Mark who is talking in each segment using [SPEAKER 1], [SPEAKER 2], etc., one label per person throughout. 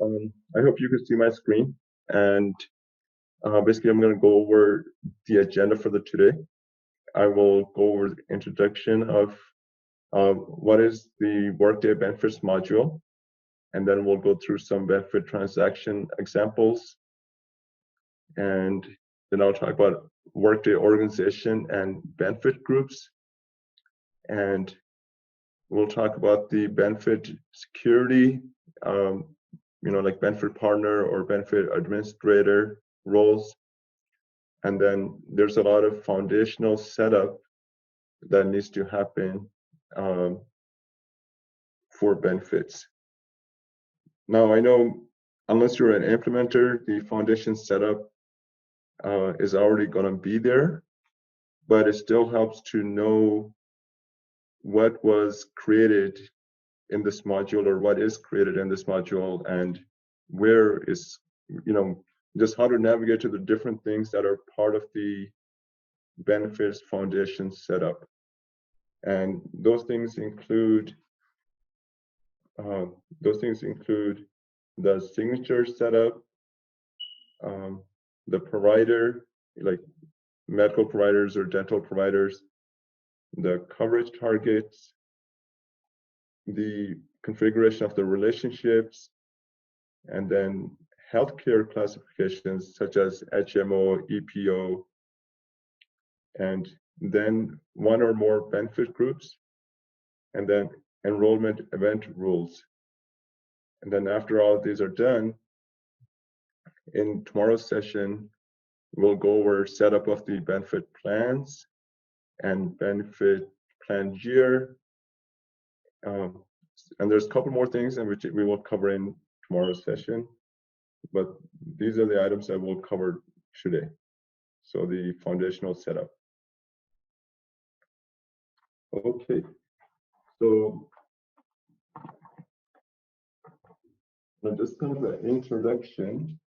[SPEAKER 1] I hope you can see my screen. And basically, I'm going to go over the agenda for today. I will go over the introduction of what is the Workday benefits module, and then we'll go through some benefit transaction examples. And then I'll talk about Workday organization and benefit groups. And we'll talk about the benefit security, like benefit partner or benefit administrator roles. And then there's a lot of foundational setup that needs to happen for benefits. Now, I know unless you're an implementer, the foundation setup is already going to be there, but it still helps to know what was created in this module or what is created in this module and where is, just how to navigate to the different things that are part of the benefits foundation setup. And those things include the signature setup, the provider, like medical providers or dental providers, the coverage targets, the configuration of the relationships, and then healthcare classifications such as HMO, EPO, and then one or more benefit groups, and then enrollment event rules. And then after all of these are done, in tomorrow's session, we'll go over setup of the benefit plans and benefit plan year. And there's a couple more things in which we will cover in tomorrow's session, but these are the items that we'll cover today. So the foundational setup. Okay, so just kind of an introduction.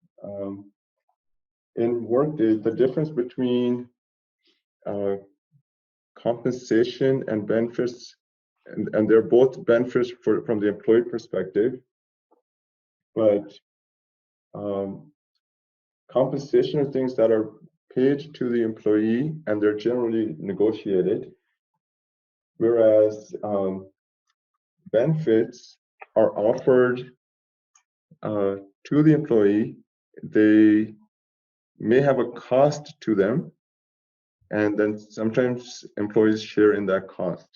[SPEAKER 1] In Workday, the difference between compensation and benefits, and they're both benefits from the employee perspective, but compensation are things that are paid to the employee and they're generally negotiated, whereas benefits are offered to the employee. They may have a cost to them, and then sometimes employees share in that cost.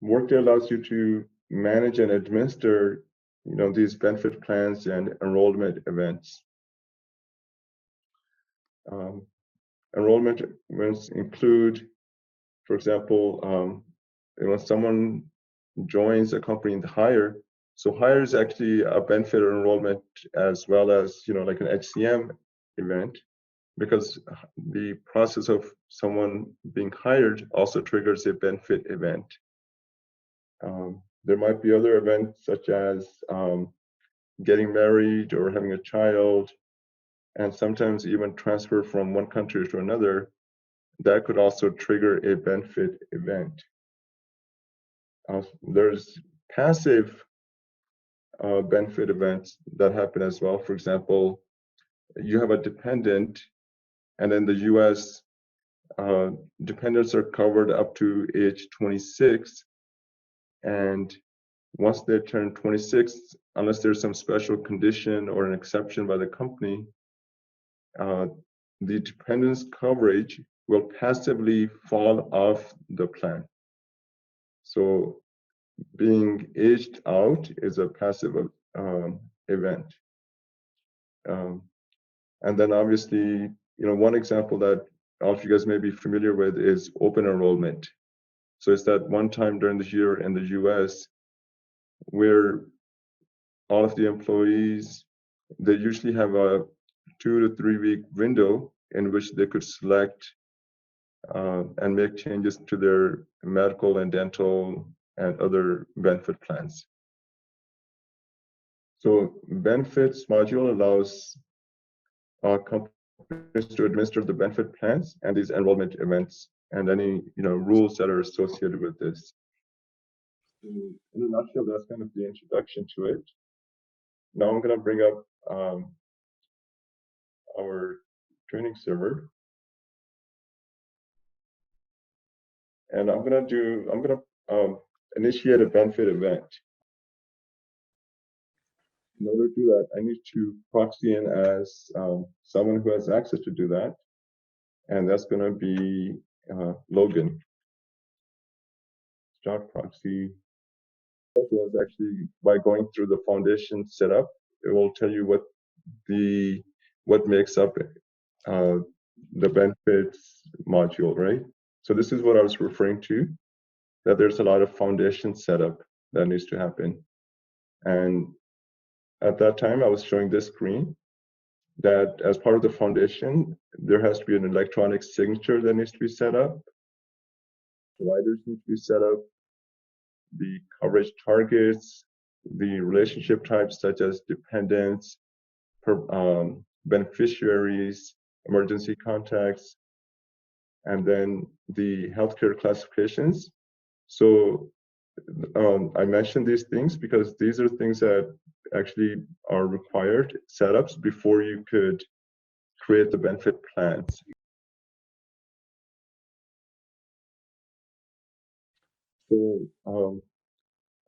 [SPEAKER 1] Workday allows you to manage and administer, these benefit plans and enrollment events. Enrollment events include, for example, when someone joins a company in hire. So hire is actually a benefit enrollment as well as, like an HCM event, because the process of someone being hired also triggers a benefit event. There might be other events such as getting married or having a child, and sometimes even transfer from one country to another. That could also trigger a benefit event. There's passive benefit events that happen as well. For example, you have a dependent, and in the US, dependents are covered up to age 26. And once they turn 26, unless there's some special condition or an exception by the company, the dependent's coverage will passively fall off the plan. So being aged out is a passive event. And then obviously, one example that all of you guys may be familiar with is open enrollment. So it's that one time during the year in the US where all of the employees, they usually have a 2 to 3 week window in which they could select and make changes to their medical and dental and other benefit plans. So benefits module allows companies to administer the benefit plans and these enrollment events and any rules that are associated with this. In a nutshell, that's kind of the introduction to it. Now I'm going to bring up our training server, and I'm going to initiate a benefit event. In order to do that, I need to proxy in as someone who has access to do that, and that's going to be Logan. Start proxy. Was actually by going through the foundation setup, it will tell you what makes up the benefits module, right? So this is what I was referring to, that there's a lot of foundation setup that needs to happen. And at that time, I was showing this screen that as part of the foundation, there has to be an electronic signature that needs to be set up. Providers need to be set up. The coverage targets, the relationship types such as dependents, beneficiaries, emergency contacts, and then the healthcare classifications. So I mentioned these things because these are things that actually are required setups before you could create the benefit plans. So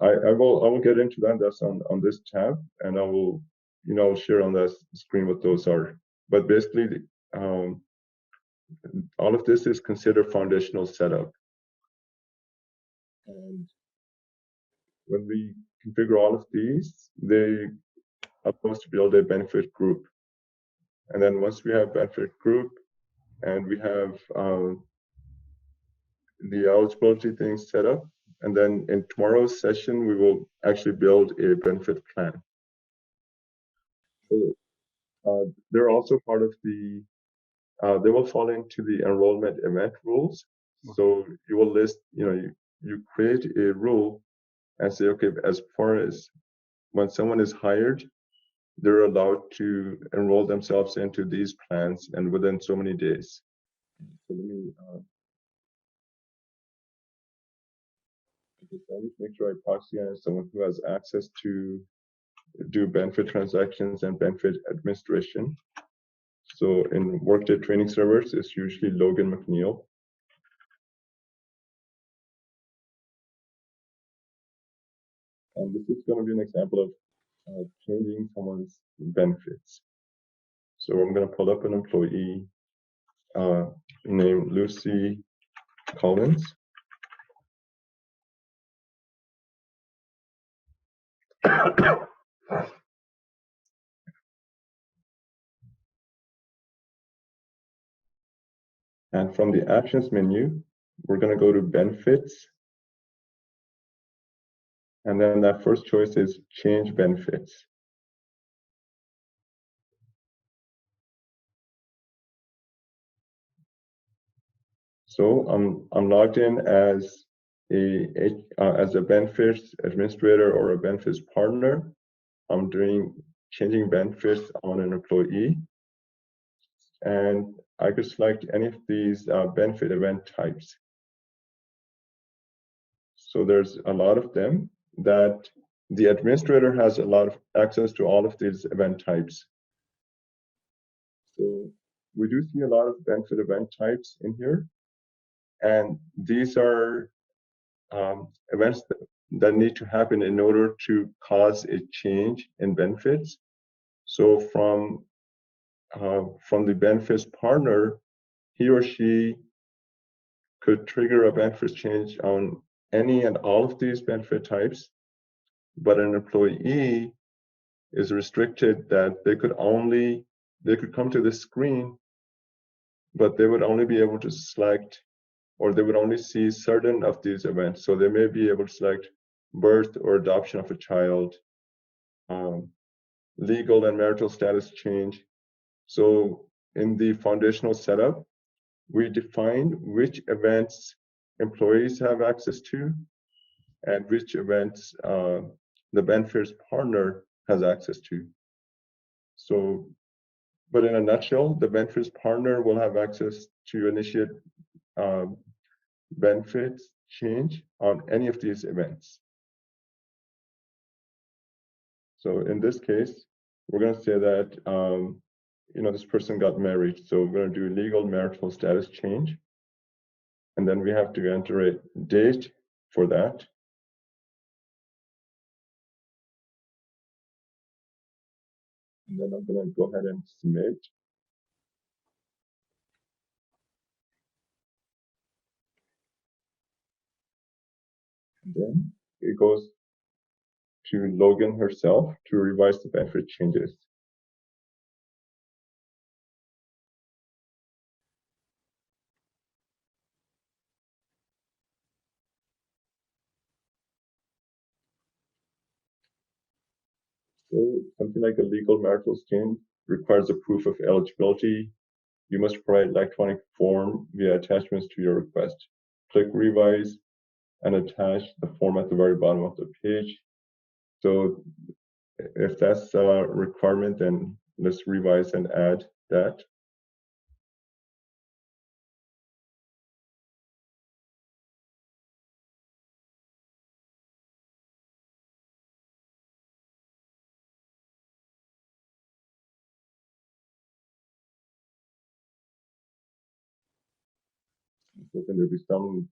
[SPEAKER 1] I will get into that. That's on this tab, and I will share on that screen what those are. But basically, all of this is considered foundational setup. And when we configure all of these, they are supposed to build a benefit group. And then once we have benefit group and we have the eligibility things set up, and then in tomorrow's session, we will actually build a benefit plan. So they're also part of the, they will fall into the enrollment event rules. So you will list, you create a rule and say, okay, as far as when someone is hired, they're allowed to enroll themselves into these plans and within so many days. So let me I need to make sure I proxy as someone who has access to do benefit transactions and benefit administration. So in Workday training servers, it's usually Logan McNeil. And this is going to be an example of changing someone's benefits. So I'm going to pull up an employee named Lucy Collins. And from the actions menu, we're going to go to benefits. And then that first choice is change benefits. So I'm logged in as a benefits administrator or a benefits partner. I'm doing changing benefits on an employee, and I could select any of these benefit event types. So there's a lot of them that the administrator has a lot of access to all of these event types. So we do see a lot of benefit event types in here. And these are events that need to happen in order to cause a change in benefits. So from the benefits partner, he or she could trigger a benefits change on any and all of these benefit types, but an employee is restricted that they could come to this screen, but they would only be able to select, or they would only see certain of these events. So they may be able to select birth or adoption of a child, legal and marital status change. So in the foundational setup, we define which events employees have access to and which events the benefits partner has access to. So, but in a nutshell, the benefits partner will have access to initiate benefits change on any of these events. So in this case, we're going to say that this person got married. So we're going to do legal marital status change. And then we have to enter a date for that. And then I'm going to go ahead and submit. And then it goes to Logan herself to revise the benefit changes. So something like a legal marital change requires a proof of eligibility. You must provide electronic form via attachments to your request. Click revise and attach the form at the very bottom of the page. So if that's a requirement, then let's revise and add that. So then there'll be some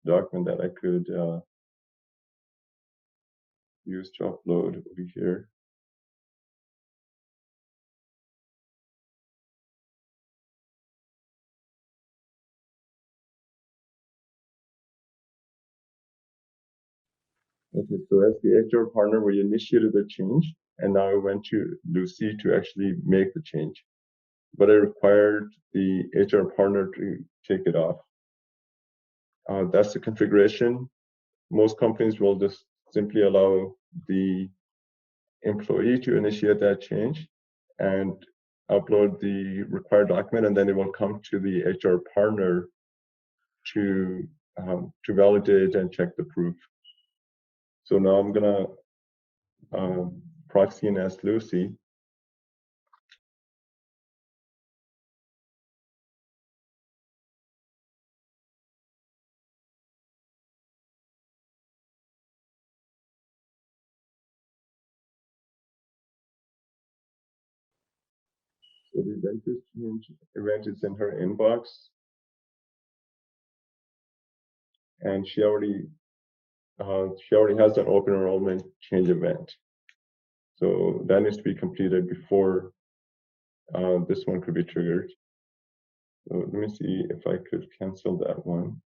[SPEAKER 1] document that I could use to upload over here. Okay, so as the HR partner, we initiated the change, and now I went to Lucy to actually make the change. But I required the HR partner to take it off. That's the configuration. Most companies will just simply allow the employee to initiate that change and upload the required document, and then it will come to the HR partner to validate and check the proof. So now I'm gonna proxy in as Lucy. So the benefit change event is in her inbox, and she already has an open enrollment change event. So that needs to be completed before this one could be triggered. So let me see if I could cancel that one.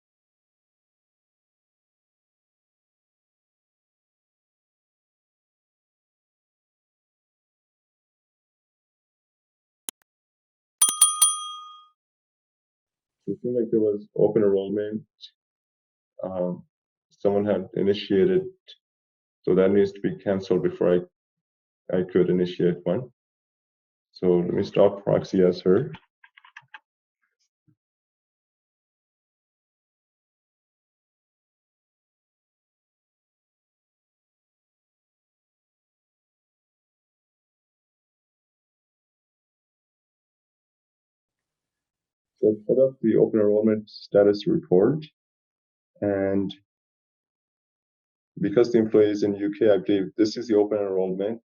[SPEAKER 1] So it seemed like there was open enrollment. Someone had initiated, so that needs to be canceled before I could initiate one. So let me stop proxy as her. So I put up the open enrollment status report, and because the employee is in the UK, I believe this is the open enrollment.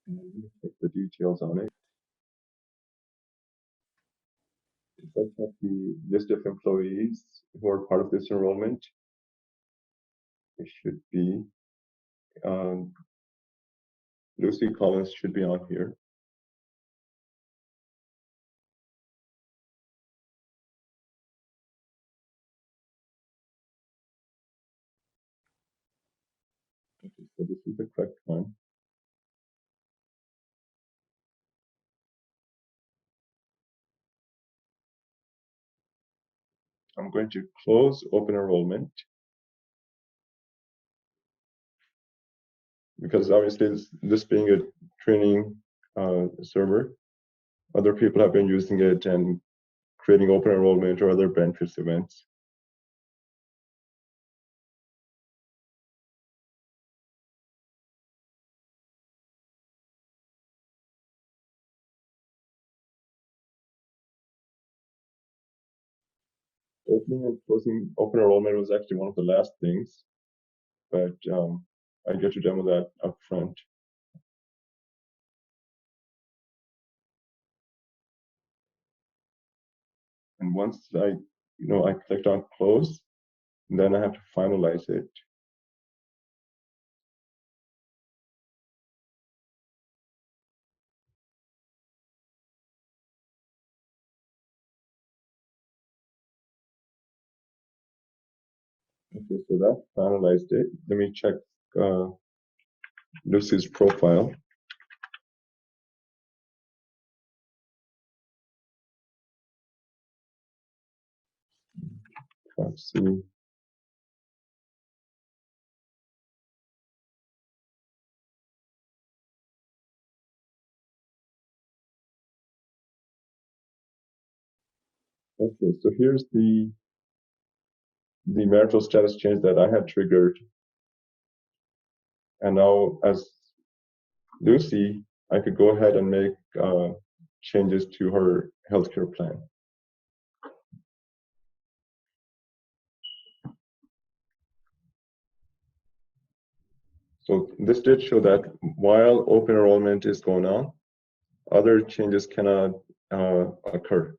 [SPEAKER 1] And let me check the details on it. If I check the list of employees who are part of this enrollment, it should be Lucy Collins should be on here. Okay, so this is the correct one. I'm going to close open enrollment because obviously this being a training server, other people have been using it and creating open enrollment or other benefits events. Opening and closing open enrollment was actually one of the last things, but I get to demo that up front. And once I clicked on close, then I have to finalize it. Okay, so that finalized it. Let me check Lucy's profile. Let's see. Okay, so here's the marital status change that I had triggered. And now as Lucy, I could go ahead and make changes to her healthcare plan. So this did show that while open enrollment is going on, other changes cannot occur.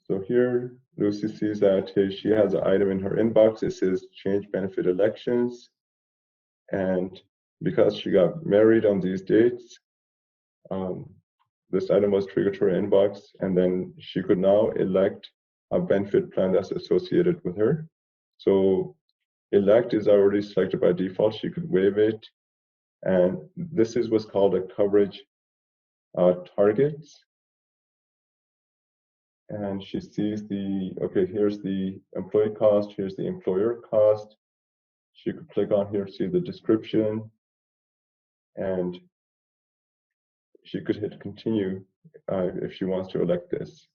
[SPEAKER 1] So here, Lucy sees that she has an item in her inbox. It says change benefit elections. And because she got married on these dates, this item was triggered to her inbox, and then she could now elect a benefit plan that's associated with her. So elect is already selected by default. She could waive it. And this is what's called a coverage targets. And she sees okay, here's the employee cost, here's the employer cost. She could click on here, see the description, and she could hit continue if she wants to elect this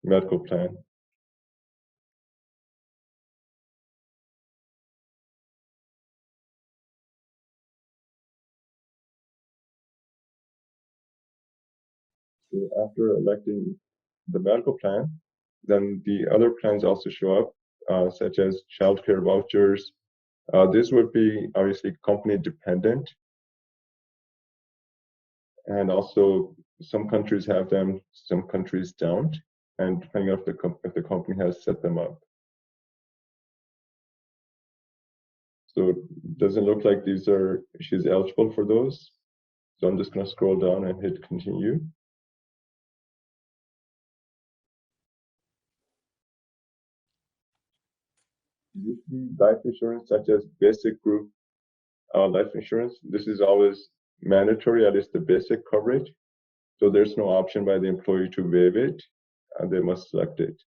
[SPEAKER 1] medical plan. So after electing the medical plan, then the other plans also show up, such as childcare vouchers. This would be obviously company dependent. And also some countries have them, some countries don't, and depending on if the company has set them up. So it doesn't look like she's eligible for those. So I'm just going to scroll down and hit continue. Usually life insurance such as basic group life insurance, this is always mandatory, at least the basic coverage. So there's no option by the employee to waive it, and they must select it.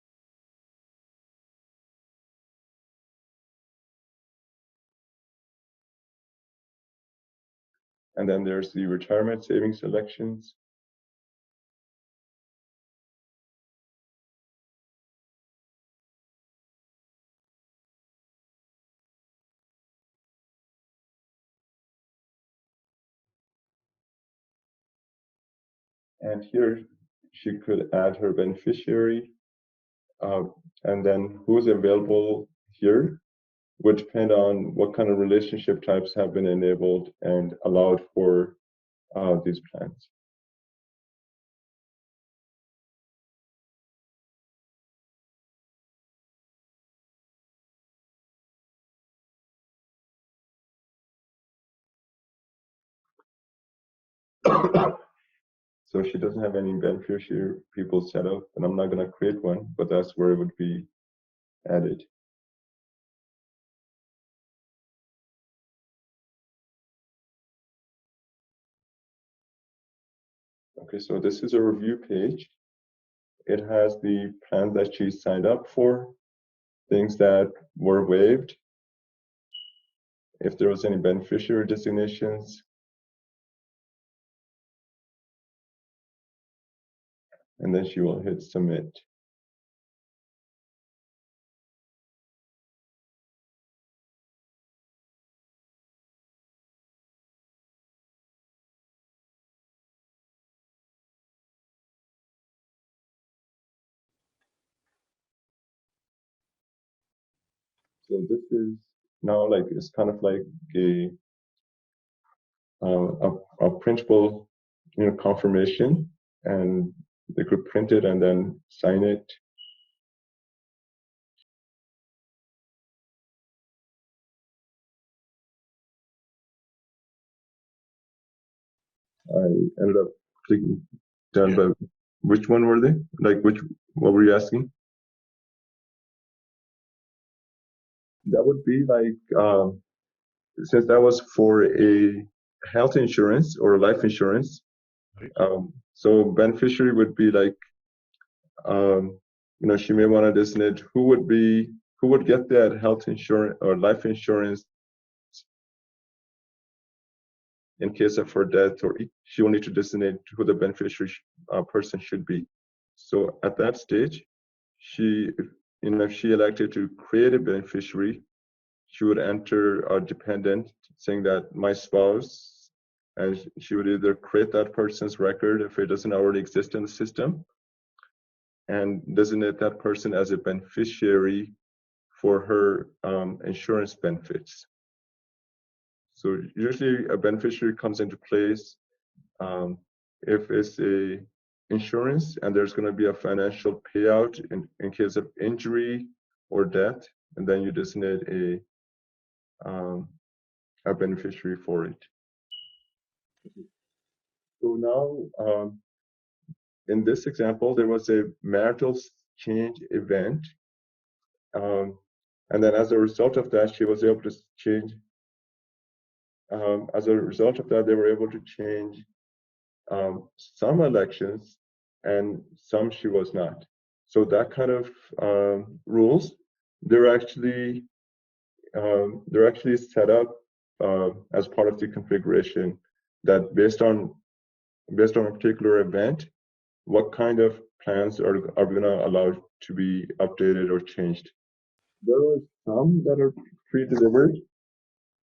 [SPEAKER 1] And then there's the retirement savings selections. And here she could add her beneficiary, and then who's available here would depend on what kind of relationship types have been enabled and allowed for these plans. So she doesn't have any beneficiary people set up, and I'm not going to create one, but that's where it would be added. Okay, so this is a review page. It has the plans that she signed up for, things that were waived, if there was any beneficiary designations, and then she will hit submit. So this is now like, it's kind of like a printable, confirmation, and they could print it and then sign it. I ended up clicking done, but which one were they? Like what were you asking? That would be like, since that was for a health insurance or life insurance, so beneficiary would be like, she may want to designate who would get that health insurance or life insurance in case of her death, or she will need to designate who the beneficiary person should be. So at that stage, if she elected to create a beneficiary, she would enter a dependent saying that my spouse, and she would either create that person's record if it doesn't already exist in the system, and designate that person as a beneficiary for her insurance benefits. So usually a beneficiary comes into place if it's a insurance and there's going to be a financial payout in case of injury or death, and then you designate a beneficiary for it. So now, in this example, there was a marital change event, and then as a result of that, she was able to change. As a result of that, they were able to change some elections, and some she was not. So that kind of rules, they're actually set up as part of the configuration, that based on a particular event, what kind of plans are we going to allow to be updated or changed. There are some that are pre-delivered,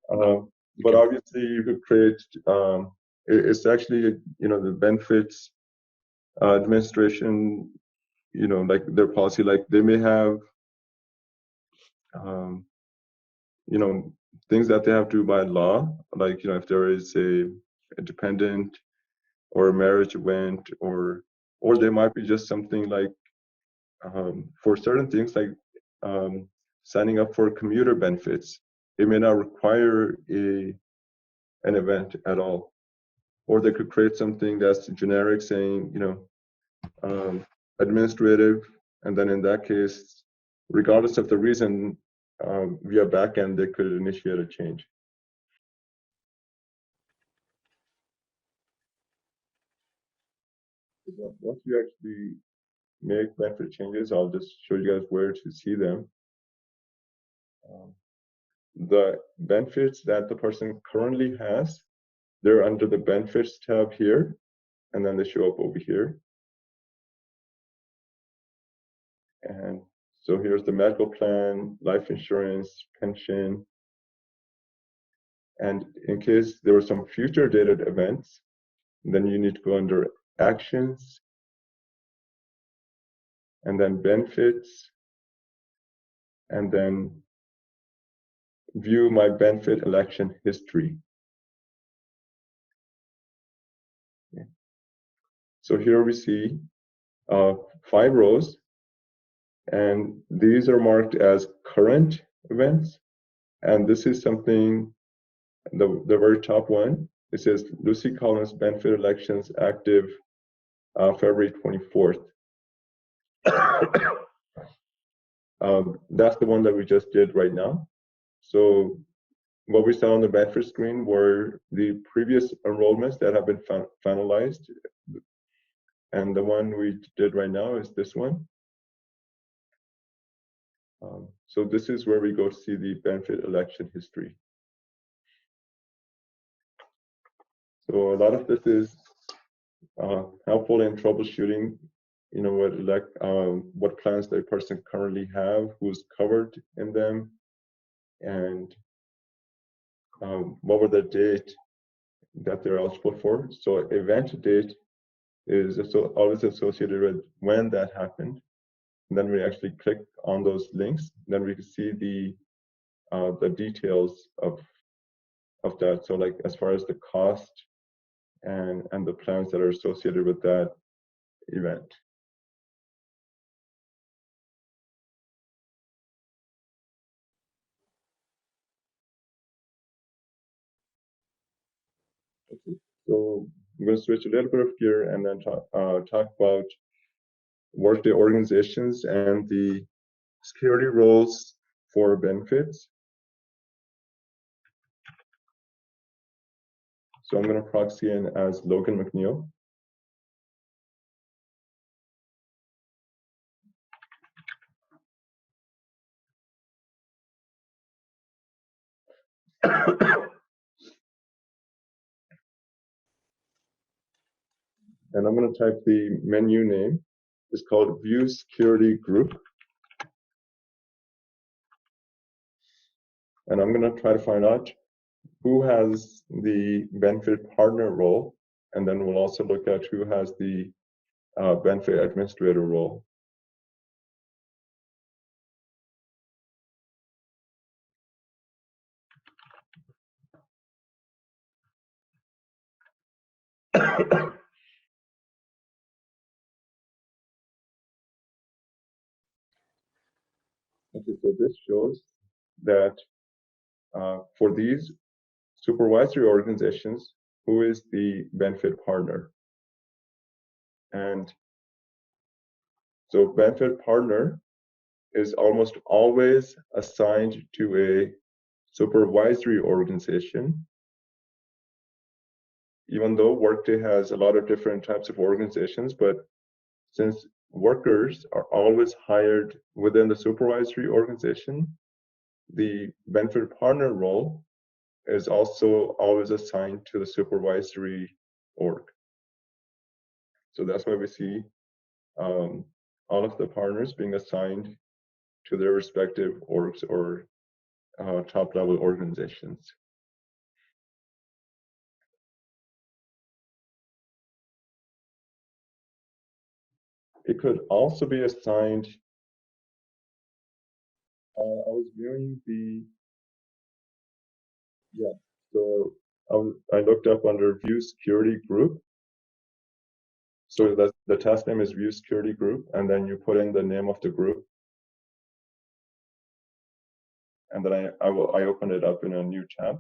[SPEAKER 1] but obviously you could create. It's actually the benefits administration, like their policy, like they may have things that they have to do by law, like if there is a dependent or a marriage event, or there might be just something like for certain things like signing up for commuter benefits. It may not require an event at all, or they could create something that's generic, saying administrative, and then in that case, regardless of the reason, via backend they could initiate a change. Once you actually make benefit changes, I'll just show you guys where to see them. The benefits that the person currently has, they're under the benefits tab here, and then they show up over here. And so here's the medical plan, life insurance, pension. And in case there were some future dated events, then you need to go under actions, and then benefits, and then view my benefit election history. Okay. So here we see 5 rows, and these are marked as current events. And this is something, the very top one, it says Lucy Collins benefit elections active February 24th. That's the one that we just did right now. So what we saw on the benefit screen were the previous enrollments that have been finalized. And the one we did right now is this one. So this is where we go to see the benefit election history. So a lot of this is helpful in troubleshooting, what plans the person currently have, who's covered in them, and what were the date that they're eligible for. So event date is always associated with when that happened. And then we actually click on those links. Then we can see the the details of that. So like as far as the cost and the plans that are associated with that event. Okay. So I'm going to switch a little bit of gear and then talk about Workday organizations and the security roles for benefits. So I'm going to proxy in as Logan McNeil. And I'm going to type the menu name. It's called View Security Group. And I'm going to try to find out who has the benefit partner role. And then we'll also look at who has the benefit administrator role. Okay, so this shows that for these supervisory organizations, who is the benefit partner? And so benefit partner is almost always assigned to a supervisory organization, even though Workday has a lot of different types of organizations, but since workers are always hired within the supervisory organization, the benefit partner role is also always assigned to the supervisory org. So that's why we see all of the partners being assigned to their respective orgs or top level organizations. It could also be assigned. I was viewing the, yeah, so I looked up under View Security Group. So the task name is View Security Group, and then you put in the name of the group. And then I opened it up in a new tab.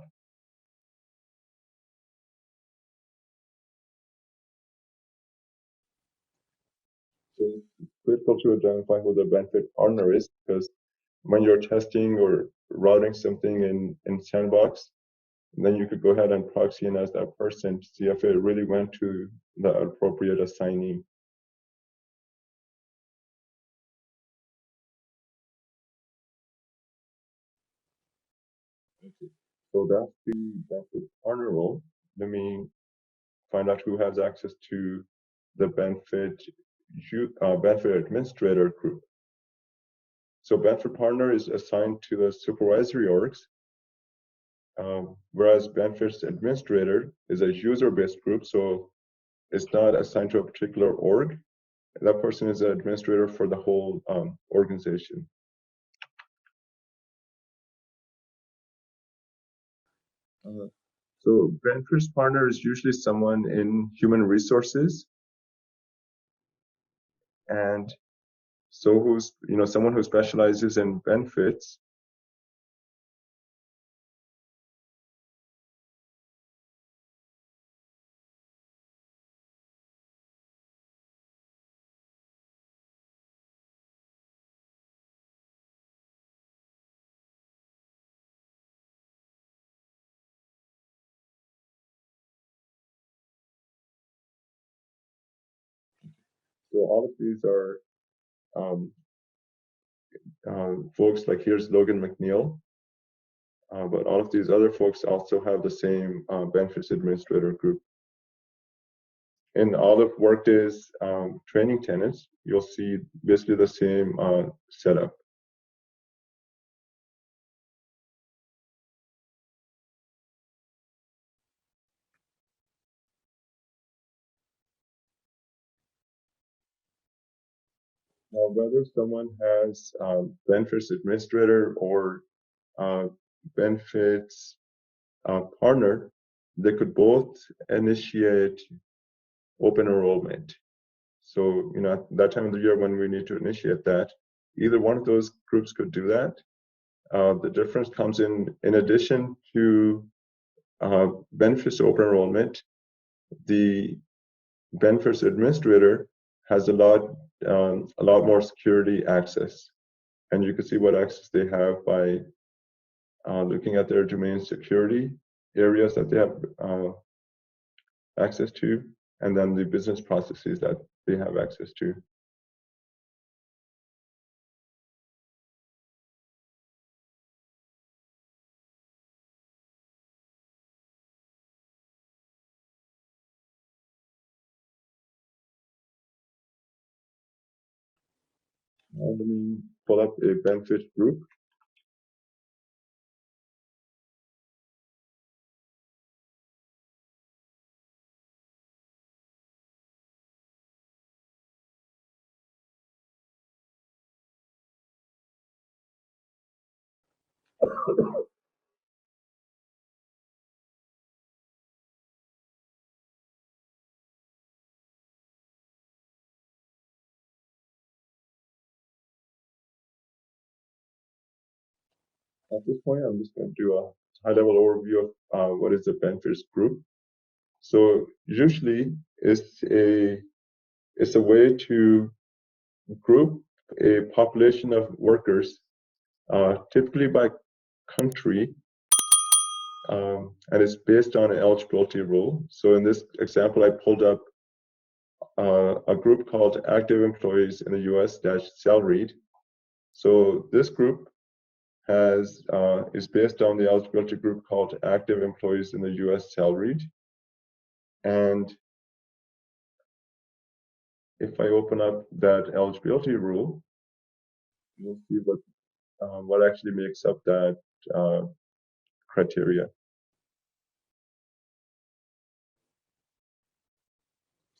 [SPEAKER 1] So it's critical to identify who the benefit partner is, because when you're testing or routing something in Sandbox, then you could go ahead and proxy in as that person to see if it really went to the appropriate assignee. Okay. So that's the benefit partner role. Let me find out who has access to the benefit administrator group. So benefit partner is assigned to the supervisory orgs, whereas benefits administrator is a user-based group, so it's not assigned to a particular org. That person is an administrator for the whole organization. So benefits partner is usually someone in human resources, and so who's someone who specializes in benefits. So all of these are folks like here's Logan McNeil, but all of these other folks also have the same benefits administrator group. In all of Workday's training tenants, you'll see basically the same setup. Now, whether someone has benefits administrator or benefits partner, they could both initiate open enrollment. So, at that time of the year when we need to initiate that, either one of those groups could do that. The difference comes in addition to benefits open enrollment, the benefits administrator has a lot more security access. And you can see what access they have by looking at their domain security areas that they have access to, and then the business processes that they have access to. Let me pull up a benefit group. At this point, I'm just going to do a high-level overview of what is a benefits group. So usually, it's a way to group a population of workers, typically by country, and it's based on an eligibility rule. So in this example, I pulled up a group called active employees in the US salaried. So this group is based on the eligibility group called active employees in the US salaried. And if I open up that eligibility rule, you'll see what actually makes up that criteria.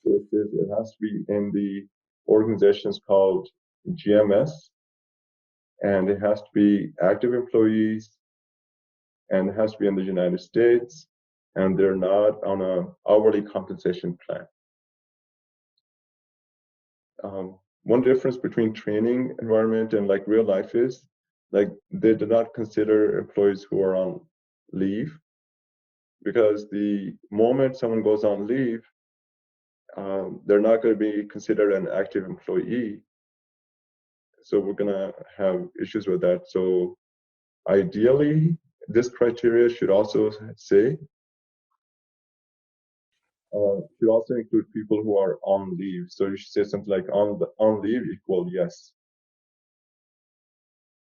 [SPEAKER 1] So it has to be in the organizations called GMS, and it has to be active employees, and it has to be in the United States, and they're not on an hourly compensation plan. One difference between training environment and like real life is they do not consider employees who are on leave, because the moment someone goes on leave, they're not going to be considered an active employee. So we're going to have issues with that. So ideally, this criteria should also say, should also include people who are on leave. So you should say something like on leave equal yes.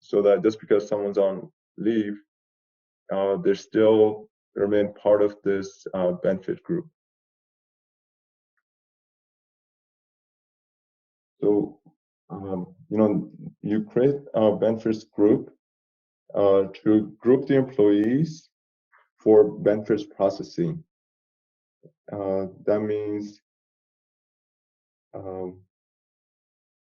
[SPEAKER 1] So that just because someone's on leave, they still remain part of this benefit group. So, you create a benefits group to group the employees for benefits processing. That means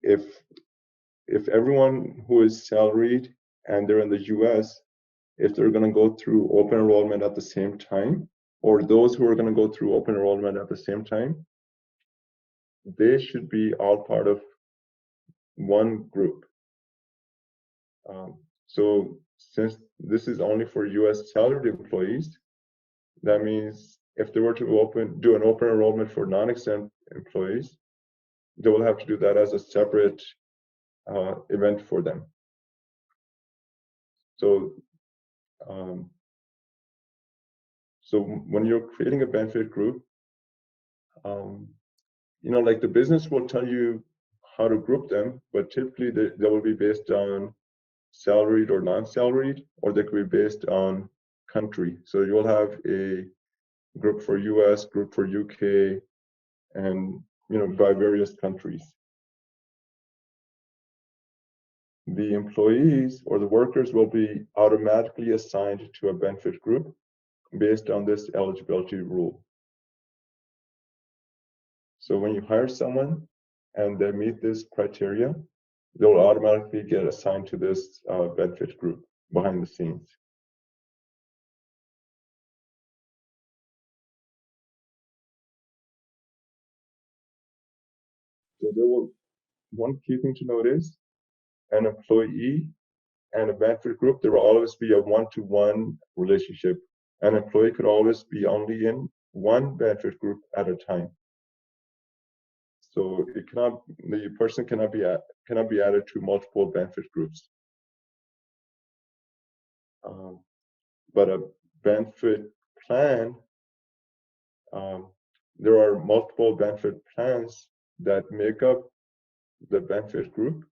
[SPEAKER 1] if everyone who is salaried and they're in the US, if they're going to go through open enrollment at the same time, or those who are going to go through open enrollment at the same time, they should be all part of one group. So since this is only for US salaried employees, that means if they were to do an open enrollment for non-exempt employees, they will have to do that as a separate event for them. So, when you're creating a benefit group, like the business will tell you how to group them, but typically they will be based on salaried or non-salaried, or they could be based on country. So you'll have a group for US, group for UK, and by various countries. The employees or the workers will be automatically assigned to a benefit group based on this eligibility rule. So when you hire someone and they meet this criteria, they'll automatically get assigned to this benefit group. behind the scenes. So one key thing to note is an employee and a benefit group, there will always be a one-to-one relationship. An employee could always be only in one benefit group at a time. So the person cannot be added to multiple benefit groups. But a benefit plan, there are multiple benefit plans that make up the benefit group,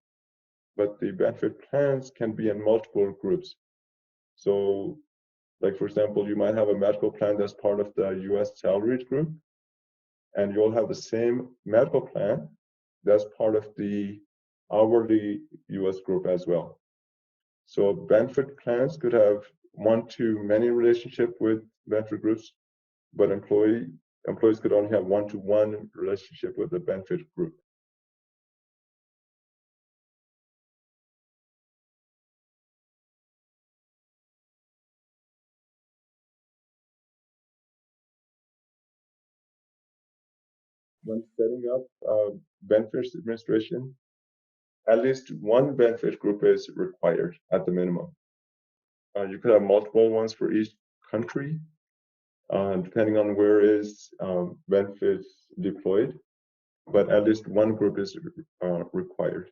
[SPEAKER 1] but the benefit plans can be in multiple groups. So, like for example, you might have a medical plan that's part of the US salaried group, and you'll have the same medical plan that's part of the hourly US group as well. So benefit plans could have one-to-many relationship with benefit groups, but employees could only have one-to-one relationship with the benefit group. When setting up benefits administration, at least one benefit group is required at the minimum. You could have multiple ones for each country, depending on where is benefits deployed, but at least one group is required.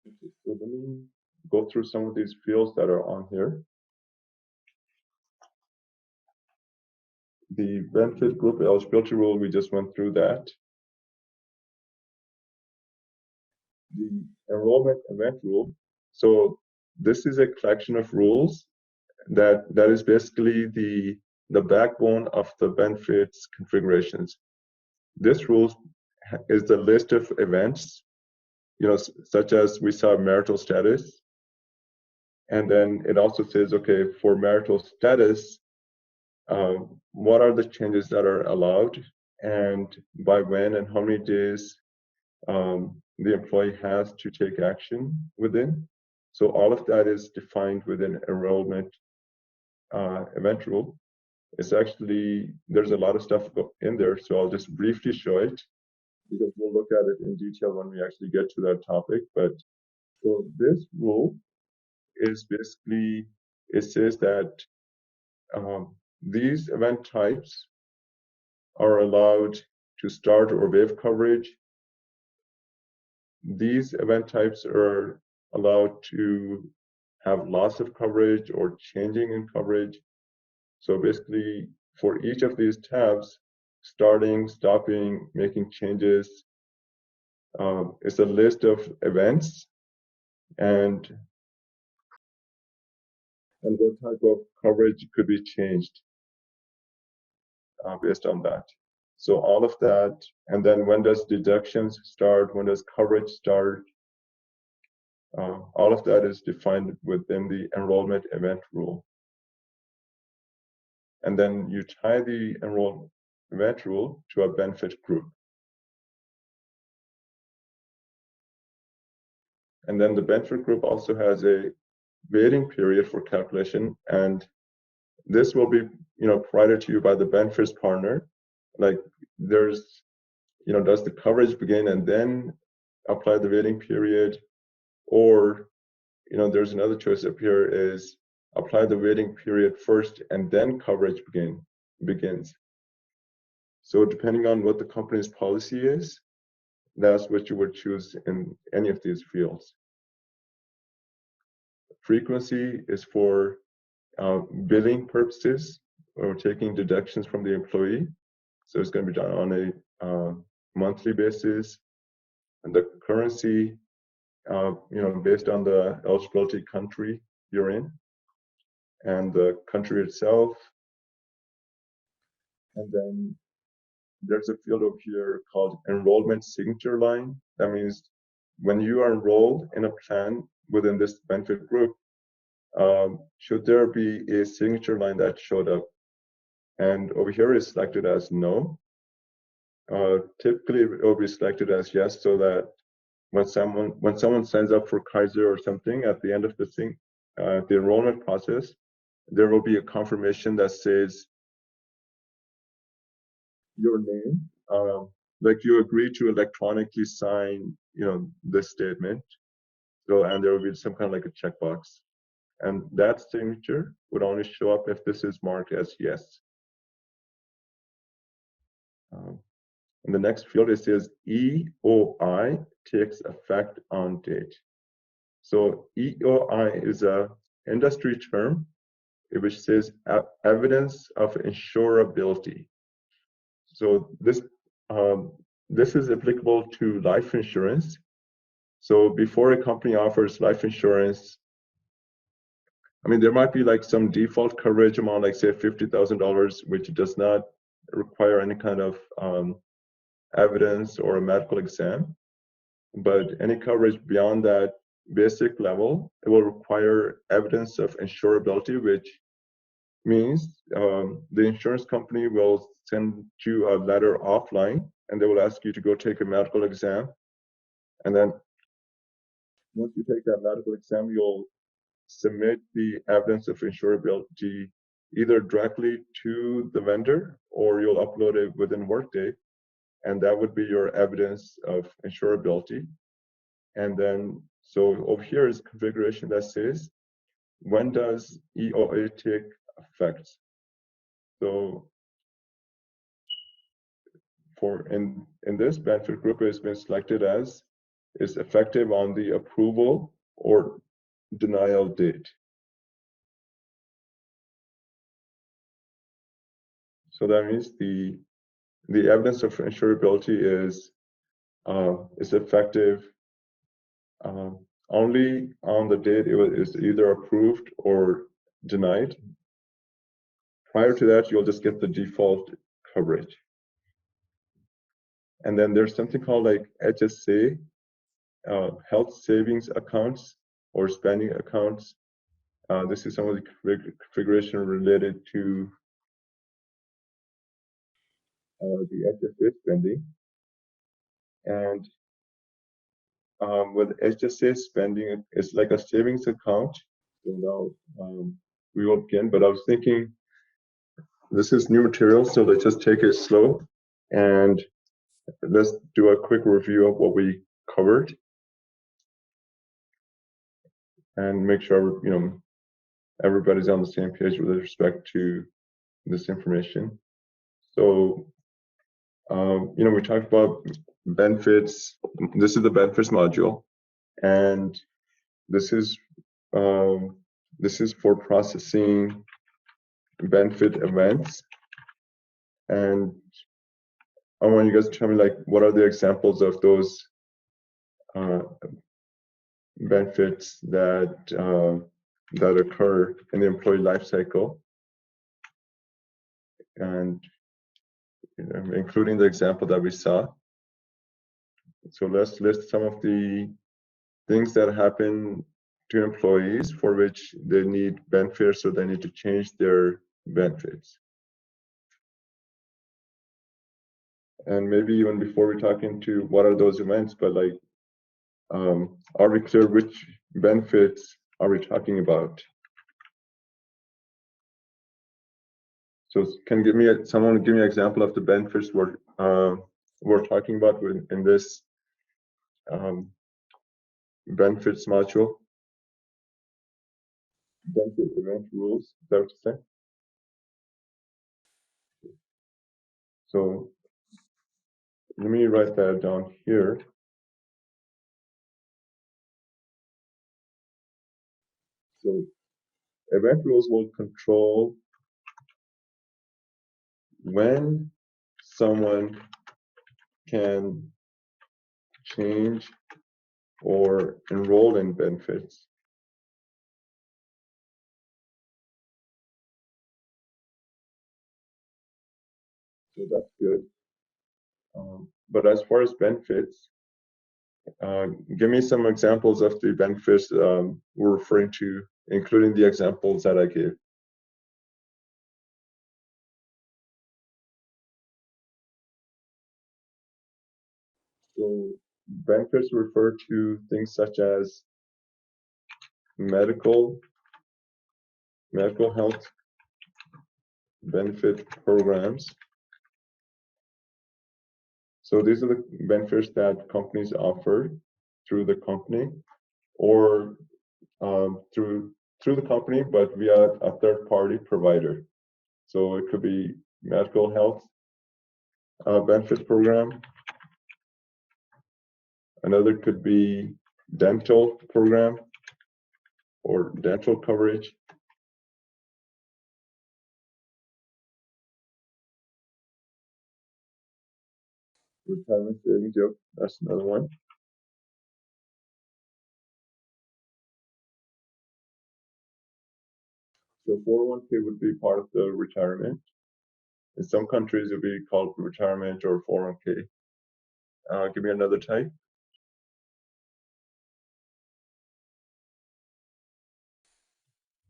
[SPEAKER 1] Okay, so let me go through some of these fields that are on here. The benefit group eligibility rule, we just went through that. The enrollment event rule. So this is a collection of rules that is basically the backbone of the benefits configurations. This rule is the list of events, such as we saw marital status. And then it also says, okay, for marital status, what are the changes that are allowed and by when and how many days the employee has to take action within. So all of that is defined within enrollment event rule. It's actually, there's a lot of stuff in there, so I'll just briefly show it because we'll look at it in detail when we actually get to that topic. But so this rule is basically, it says that these event types are allowed to start or waive coverage. These event types are allowed to have loss of coverage or changing in coverage. So basically, for each of these tabs, starting, stopping, making changes, it's a list of events and what type of coverage could be changed based on that. So all of that, and then when does deductions start, when does coverage start, all of that is defined within the enrollment event rule. And then you tie the enrollment event rule to a benefit group. And then the benefit group also has a waiting period for calculation, and this will be provided to you by the benefits partner. Like there's does the coverage begin and then apply the waiting period, or there's another choice up here is apply the waiting period first and then coverage begins. So depending on what the company's policy is, that's what you would choose in any of these fields. Frequency is for billing purposes or taking deductions from the employee. So it's going to be done on a monthly basis. And the currency, based on the eligibility country you're in and the country itself. And then there's a field over here called enrollment signature line. That means when you are enrolled in a plan within this benefit group, should there be a signature line that showed up? And over here is selected as no. Typically, it will be selected as yes, so that when someone signs up for Kaiser or something at the end of the enrollment process, there will be a confirmation that says your name, like you agree to electronically sign, this statement. So, and there will be some kind of like a checkbox, and that signature would only show up if this is marked as yes. In the next field, it says EOI takes effect on date. So EOI is a industry term which says evidence of insurability. So this is applicable to life insurance. So before a company offers life insurance, I mean, there might be like some default coverage amount, like say $50,000, which does not require any kind of evidence or a medical exam. But any coverage beyond that basic level, it will require evidence of insurability, which means the insurance company will send you a letter offline, and they will ask you to go take a medical exam. And then once you take that medical exam, you'll submit the evidence of insurability either directly to the vendor, or you'll upload it within Workday, and that would be your evidence of insurability. And then, so over here is configuration that says, when does EOA take effect? So in this benefit group, it's been selected as is effective on the approval or denial date. So that means the evidence of insurability is effective only on the date it is either approved or denied. Prior to that, you'll just get the default coverage. And then there's something called like HSA, health savings accounts or spending accounts. This is some of the configuration related to the HSA spending. And with HSA spending, it's like a savings account. So now we will begin, but I was thinking this is new material, so let's just take it slow and let's do a quick review of what we covered and make sure everybody's on the same page with respect to this information. So we talked about benefits. This is the benefits module, and this is for processing benefit events. And I want you guys to tell me, like, what are the examples of those benefits that occur in the employee life cycle, and including the example that we saw. So let's list some of the things that happen to employees for which they need benefits, or they need to change their benefits. And maybe even before we talk into what are those events, but like, are we clear which benefits are we talking about? So someone give me an example of the benefits we're talking about in this benefits module. Benefit event rules, is that what you say? So let me write that down here. So event rules will control when someone can change or enroll in benefits. So that's good. But as far as benefits, Give me some examples of the benefits we're referring to, including the examples that I gave. So benefits refer to things such as medical health benefit programs. So these are the benefits that companies offer through the company, or through the company, but via a third-party provider. So it could be medical health benefit program. Another could be dental program or dental coverage. Retirement savings, yep, that's another one. So 401k would be part of the retirement. In some countries, it would be called retirement or 401k. Give me another type.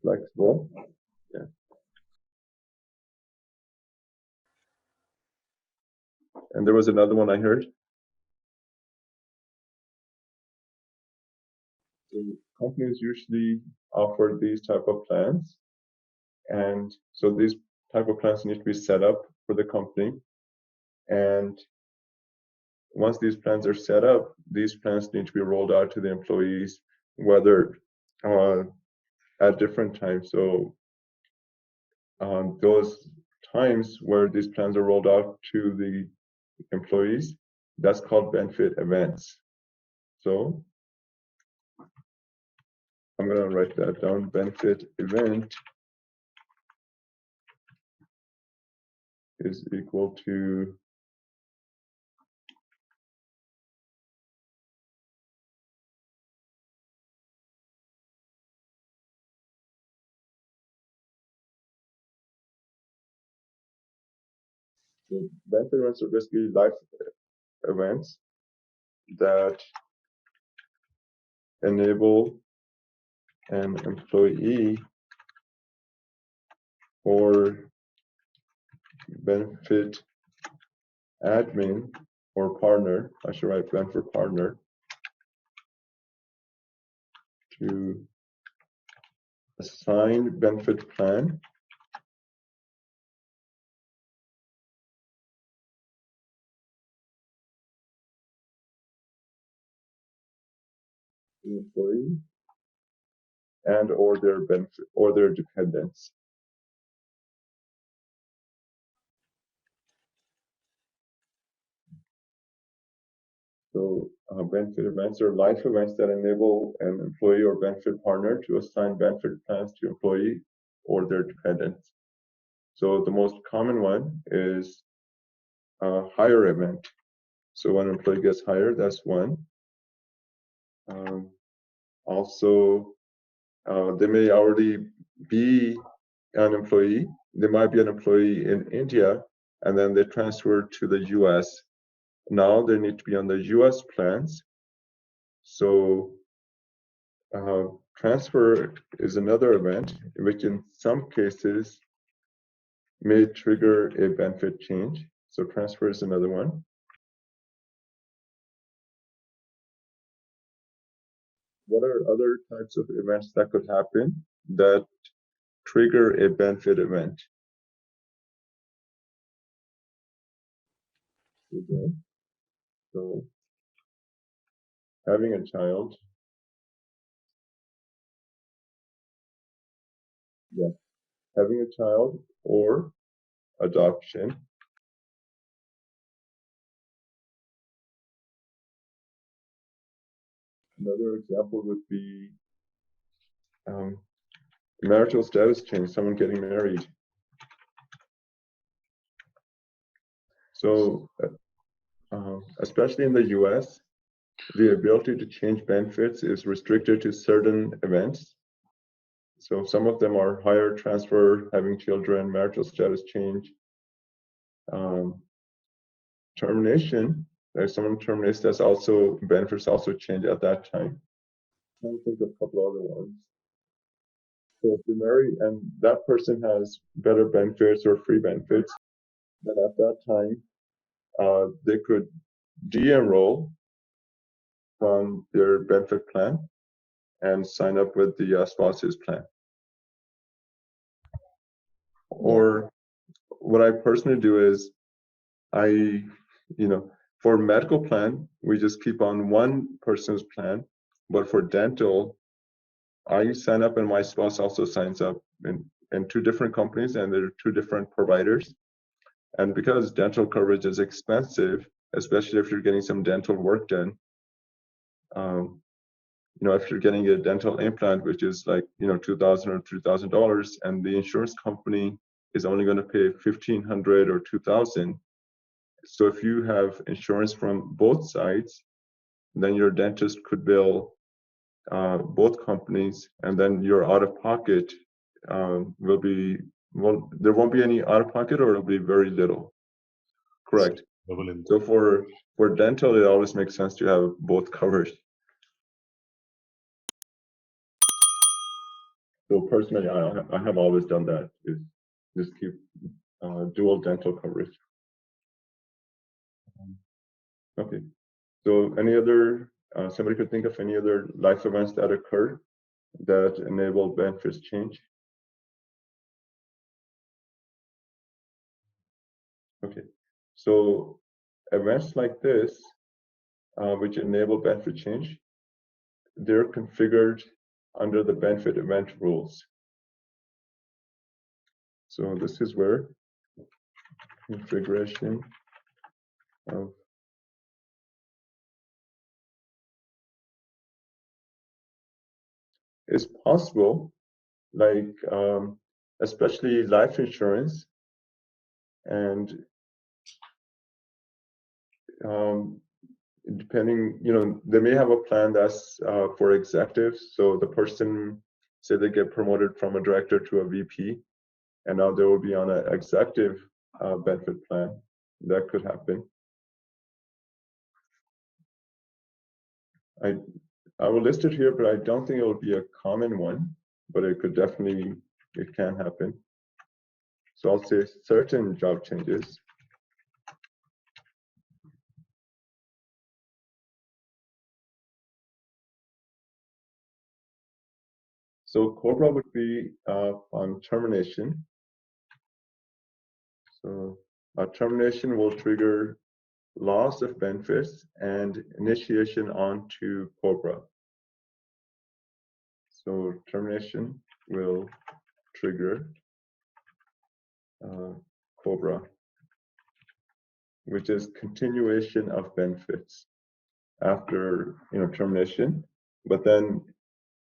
[SPEAKER 1] Flexible. Yeah. And there was another one I heard. So companies usually offer these type of plans. And so these type of plans need to be set up for the company. And once these plans are set up, these plans need to be rolled out to the employees, whether at different times. So those times where these plans are rolled out to the employees, that's called benefit events. So I'm going to write that down. Benefit event is equal to so benefit events are basically life events that enable an employee or benefit admin or partner, I should write benefit partner, to assign benefit plan to the employee and or their benefit or their dependents. So benefit events are life events that enable an employee or benefit partner to assign benefit plans to employee or their dependents. So the most common one is a hire event. So when an employee gets hired, that's one. Also, they may already be an employee. They might be an employee in India, and then they transfer to the US. Now they need to be on the US plans. So transfer is another event, which in some cases may trigger a benefit change. So transfer is another one. What are other types of events that could happen that trigger a benefit event? Okay. So having a child, yeah, having a child or adoption. Another example would be marital status change, someone getting married. So especially in the US, the ability to change benefits is restricted to certain events. So some of them are hire, transfer, having children, marital status change. Termination If someone terminates, that's also benefits also change at that time. I'm trying to think of a couple other ones. So if you marry and that person has better benefits or free benefits, then at that time they could de-enroll from their benefit plan and sign up with the spouse's plan. Or what I personally do is for medical plan, we just keep on one person's plan, but for dental, I sign up and my spouse also signs up in two different companies, and they're two different providers. And because dental coverage is expensive, especially if you're getting some dental work done, if you're getting a dental implant, which is like $2,000 or $3,000, and the insurance company is only going to pay $1,500 or $2,000. So if you have insurance from both sides, then your dentist could bill both companies, and then your out-of-pocket will be, well, there won't be any out-of-pocket, or it'll be very little. Correct. So for dental, it always makes sense to have both covered. So personally, I have always done that, is just keep dual dental coverage. Okay. So any other, somebody could think of any other life events that occur that enable benefits change? Okay. So events like this, which enable benefit change, they're configured under the benefit event rules. So this is where configuration of is possible, like especially life insurance, and depending, they may have a plan that's for executives. So the person, say they get promoted from a director to a VP, and now they will be on an executive benefit plan. That could happen. I will list it here, but I don't think it will be a common one, but it can happen. So I'll say certain job changes. So COBRA would be on termination. So a termination will trigger loss of benefits and initiation onto COBRA. So termination will trigger COBRA, which is continuation of benefits after termination, but then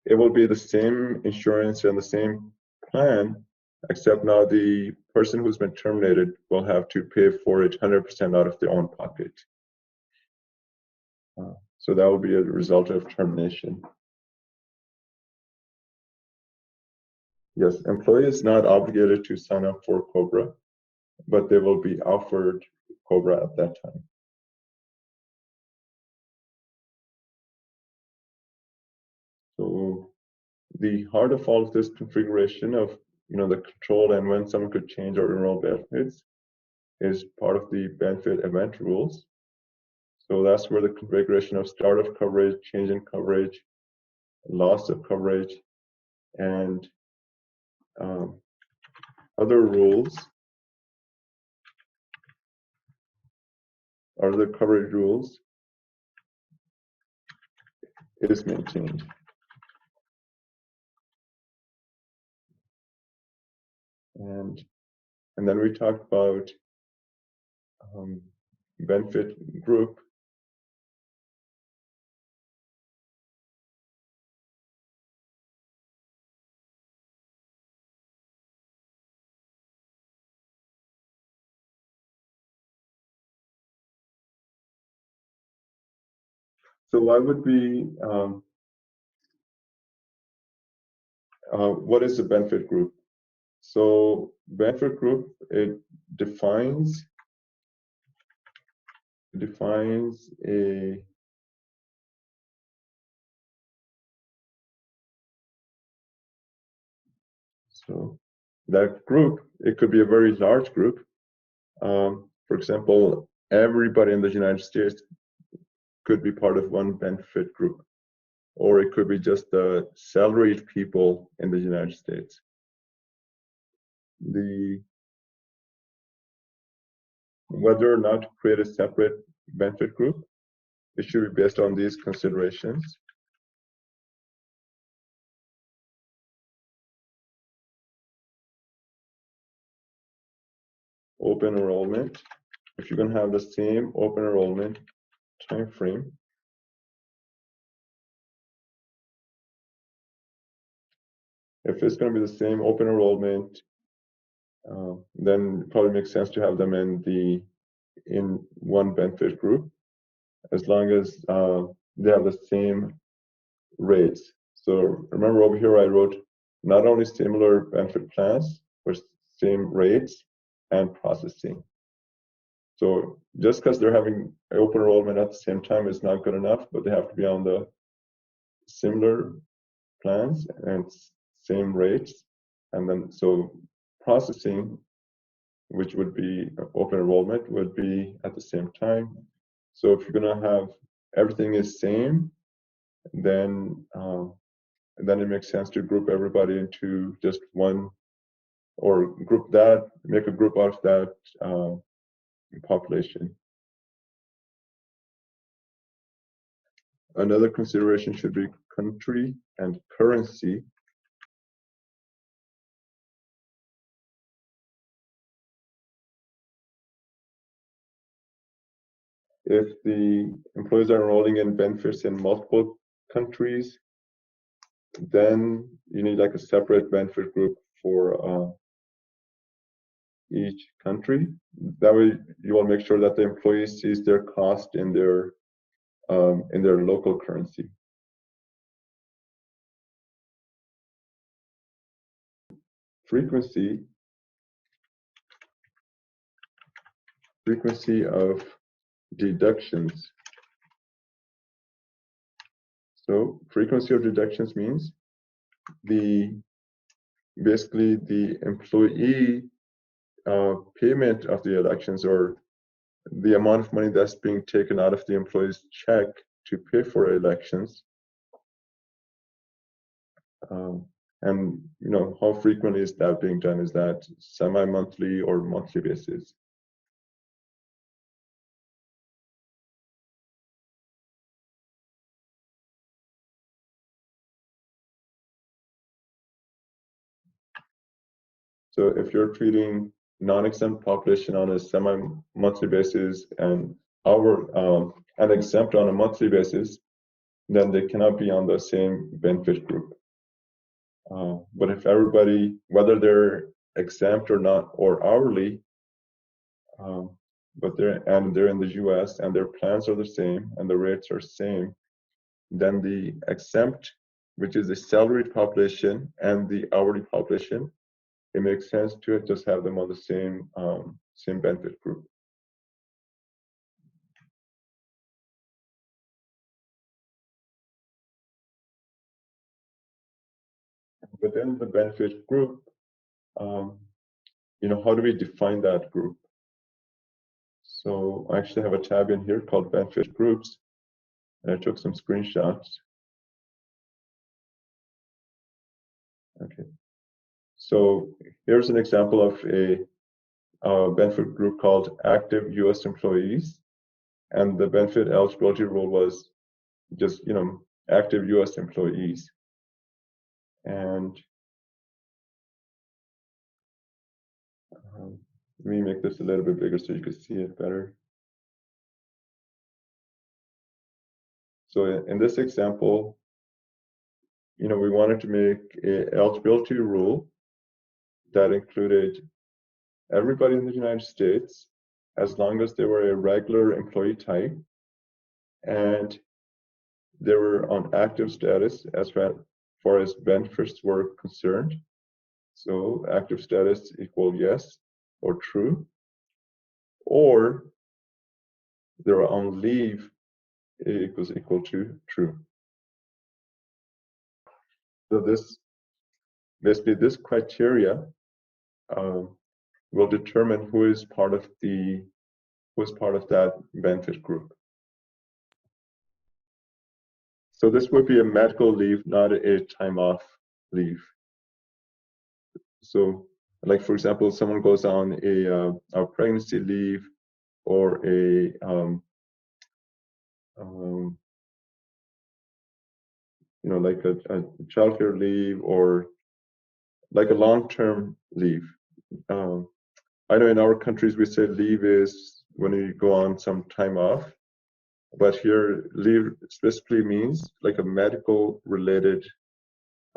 [SPEAKER 1] it will be the same insurance and the same plan, except now the person who's been terminated will have to pay for it 100% out of their own pocket. So that will be a result of termination. Yes, employee is not obligated to sign up for COBRA, but they will be offered COBRA at that time. So the heart of all of this configuration of the control and when someone could change or enroll benefits is part of the benefit event rules. So that's where the configuration of start of coverage, change in coverage, loss of coverage, and other rules, or the coverage rules, is maintained. And then we talk about benefit group. So what would be, what is a benefit group? So benefit group, it defines defines a so that group, it could be a very large group. For example, everybody in the United States could be part of one benefit group, or it could be just the salaried people in the United States. Whether or not to create a separate benefit group, it should be based on these considerations. Open enrollment. If you're going to have the same open enrollment time frame, if it's going to be the same open enrollment, then it probably makes sense to have them in one benefit group, as long as they have the same rates. So remember over here I wrote not only similar benefit plans, but same rates and processing. So just because they're having open enrollment at the same time is not good enough, but they have to be on the similar plans and same rates. And then so processing, which would be open enrollment, would be at the same time. So if you're going to have everything is same, then it makes sense to group everybody into just one, or group that, make a group out of that population. Another consideration should be country and currency. If the employees are enrolling in benefits in multiple countries, then you need like a separate benefit group for each country. That way you will make sure that the employee sees their cost in their local currency. Frequency of deductions. So frequency of deductions means basically the employee payment of the elections, or the amount of money that's being taken out of the employee's check to pay for elections. And how frequently is that being done? Is that semi-monthly or monthly basis? So if you're treating non-exempt population on a semi-monthly basis and and exempt on a monthly basis, then they cannot be on the same benefit group. But if everybody, whether they're exempt or not, or hourly, but they're in the US and their plans are the same and the rates are same, then the exempt, which is the salaried population, and the hourly population, it makes sense to just have them on the same benefit group. Within the benefit group, how do we define that group? So I actually have a tab in here called benefit groups, and I took some screenshots. Okay. So here's an example of a benefit group called active U.S. employees, and the benefit eligibility rule was just active U.S. employees. And let me make this a little bit bigger so you can see it better. So in this example, we wanted to make an eligibility rule that included everybody in the United States, as long as they were a regular employee type and they were on active status as far as benefits were concerned. So active status equal yes or true, or they're on leave equals equal to true. So basically this criteria will determine who is part of that benefit group. So this would be a medical leave, not a time off leave. So, like for example, someone goes on a pregnancy leave or a like a childcare leave or like a long-term leave. I know in our countries we say leave is when you go on some time off, but here leave specifically means like a medical related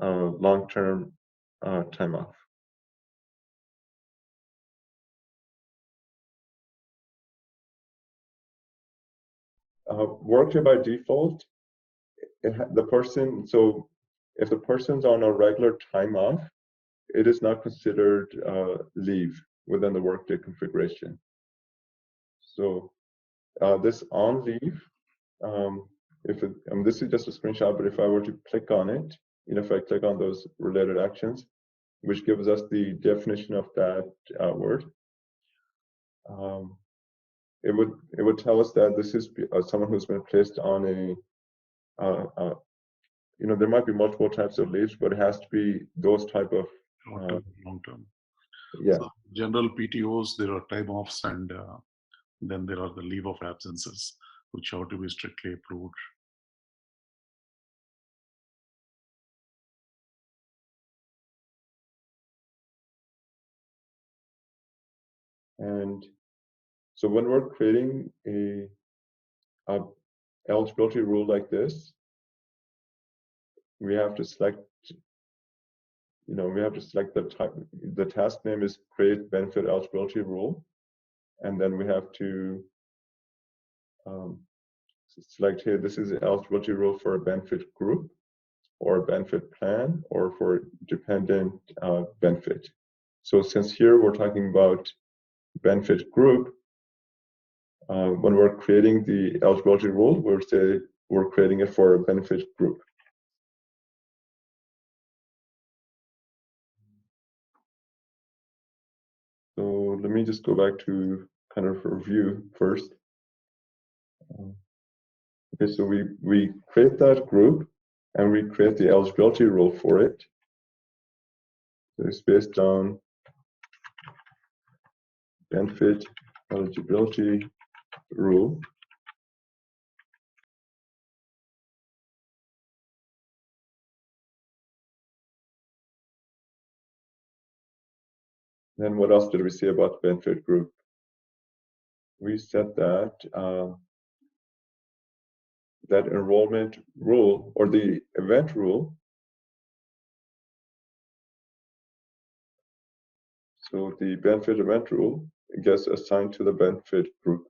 [SPEAKER 1] long-term time off. Workday by default, so if the person's on a regular time off, it is not considered leave within the Workday configuration. So this on leave, this is just a screenshot, but if I were to click on it, if I click on those related actions, which gives us the definition of that word, it would tell us that this is someone who's been placed on a there might be multiple types of leaves, but it has to be those type of
[SPEAKER 2] long term.
[SPEAKER 1] Yeah.
[SPEAKER 2] So general PTOs, there are time offs, and then there are the leave of absences, which have to be strictly approved.
[SPEAKER 1] And so when we're creating a eligibility rule like this, we have to select, the type. The task name is create benefit eligibility rule, and then we have to select here. This is the eligibility rule for a benefit group, or a benefit plan, or for dependent benefit. So since here we're talking about benefit group, when we're creating the eligibility rule, we're creating it for a benefit group. So let me just go back to kind of review first. Okay, so we create that group and we create the eligibility rule for it. So it's based on benefit eligibility rule. Then what else did we say about the benefit group? We said that that enrollment rule, or the event rule. So the benefit event rule gets assigned to the benefit group.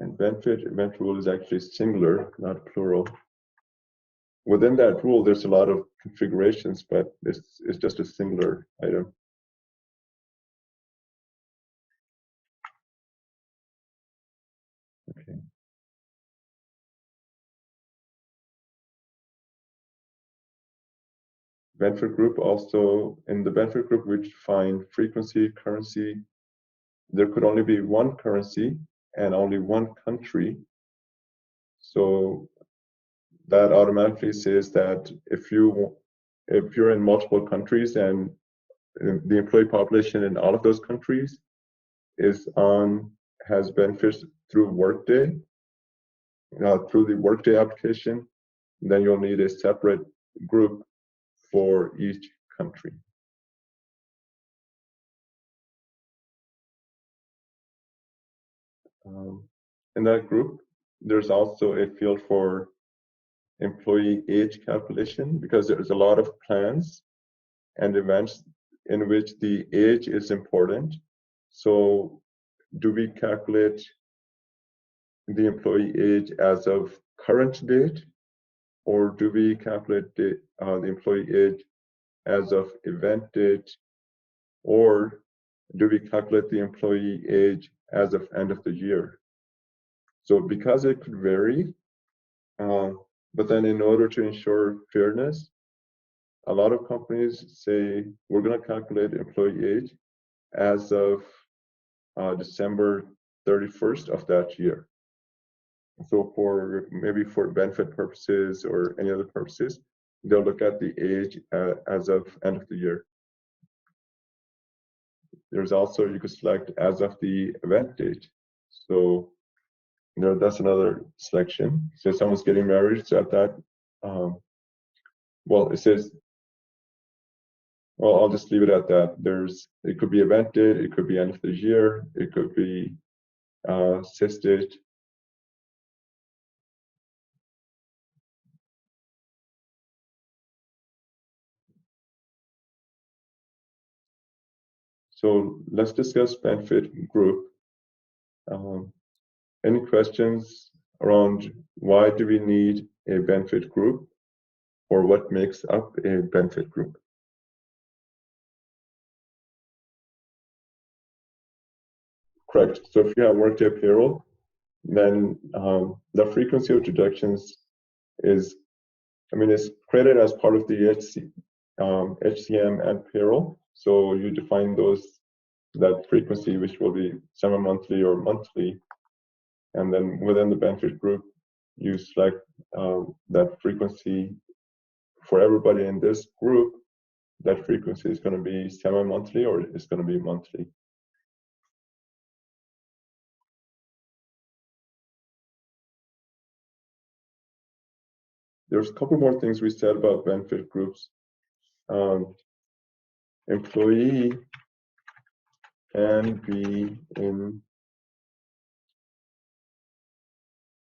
[SPEAKER 1] And benefit event rule is actually singular, not plural. Within that rule, there's a lot of configurations, but it's just a singular item. Okay. Benefit group also, in the benefit group, we define frequency, currency. There could only be one currency and only one country. So that automatically says that if you're in multiple countries and the employee population in all of those countries has benefits through Workday, through the Workday application, then you'll need a separate group for each country. In that group, there's also a field for employee age calculation, because there's a lot of plans and events in which the age is important. So do we calculate the employee age as of current date, or do we calculate the employee age as of event date, or do we calculate the employee age as of end of the year? So because it could vary, but then in order to ensure fairness, a lot of companies say we're going to calculate employee age as of December 31st of that year. So for maybe for benefit purposes or any other purposes, they'll look at the age as of end of the year. There's also, you could select as of the event date. So that's another selection. So someone's getting married, so at that, well, it says, well, I'll just leave it at that. It could be event date, it could be end of the year, it could be sys date. So let's discuss benefit group. Any questions around why do we need a benefit group, or what makes up a benefit group? Correct. So if you have Workday payroll, then the frequency of deductions is, it's created as part of the HCM and payroll. So you define that frequency, which will be semi-monthly or monthly, and then within the benefit group, you select that frequency for everybody in this group. That frequency is going to be semi-monthly or it's going to be monthly. There's a couple more things we said about benefit groups. Employee can be in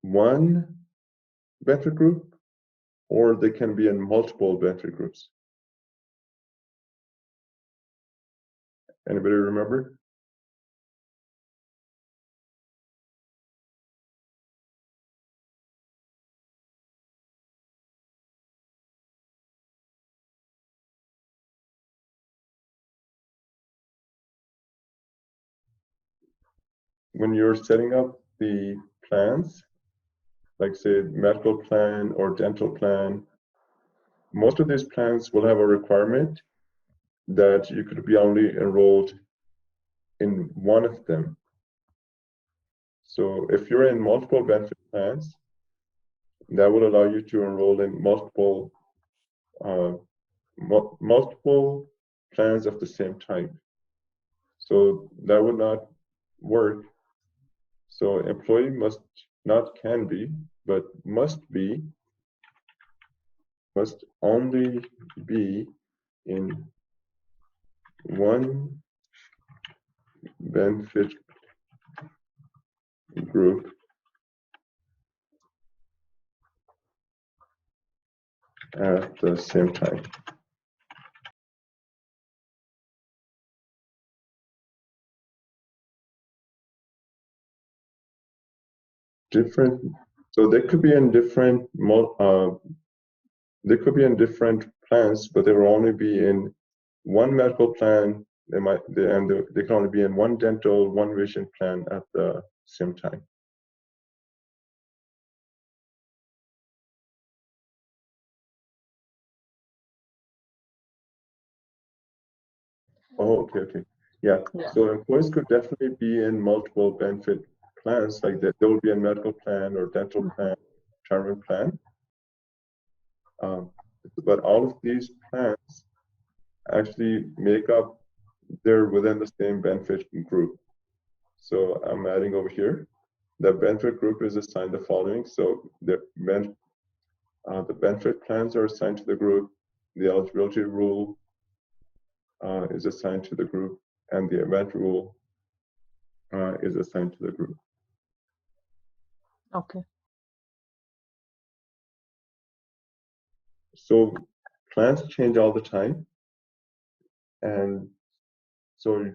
[SPEAKER 1] one benefit group, or they can be in multiple benefit groups. Anybody remember? When you're setting up the plans, like say medical plan or dental plan, most of these plans will have a requirement that you could be only enrolled in one of them. So if you're in multiple benefit plans, that will allow you to enroll in multiple plans of the same type. So that would not work. So employee must only be in one benefit group at the same time. So they could be in different plans, but they will only be in one medical plan. They can only be in one dental, one vision plan at the same time. Oh, okay. Yeah. So employees could definitely be in multiple benefit plans, like that. There will be a medical plan or dental plan, retirement plan. But all of these plans actually they're within the same benefit group. So I'm adding over here. The benefit group is assigned the following. So the benefit plans are assigned to the group. The eligibility rule is assigned to the group, and the event rule is assigned to the group.
[SPEAKER 3] Okay.
[SPEAKER 1] So plans change all the time, and so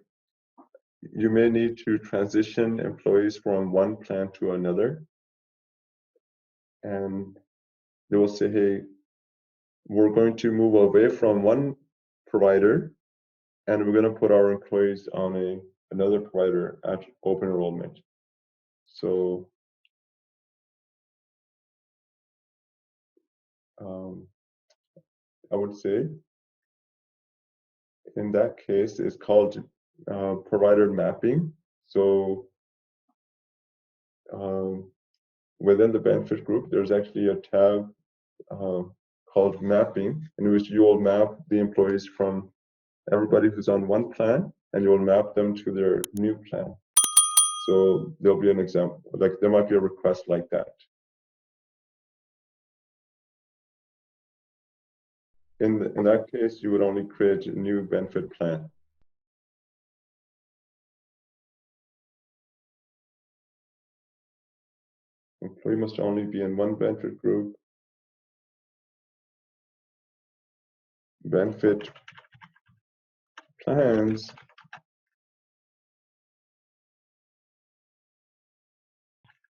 [SPEAKER 1] you may need to transition employees from one plan to another, and they will say, hey, we're going to move away from one provider, and we're going to put our employees on another provider at open enrollment. So I would say in that case, it's called provider mapping. So within the benefit group, there's actually a tab called mapping, in which you will map the employees from everybody who's on one plan, and you will map them to their new plan. So there'll be an example, like there might be a request like that. In that case, you would only create a new benefit plan. Employee must only be in one benefit group. Benefit plans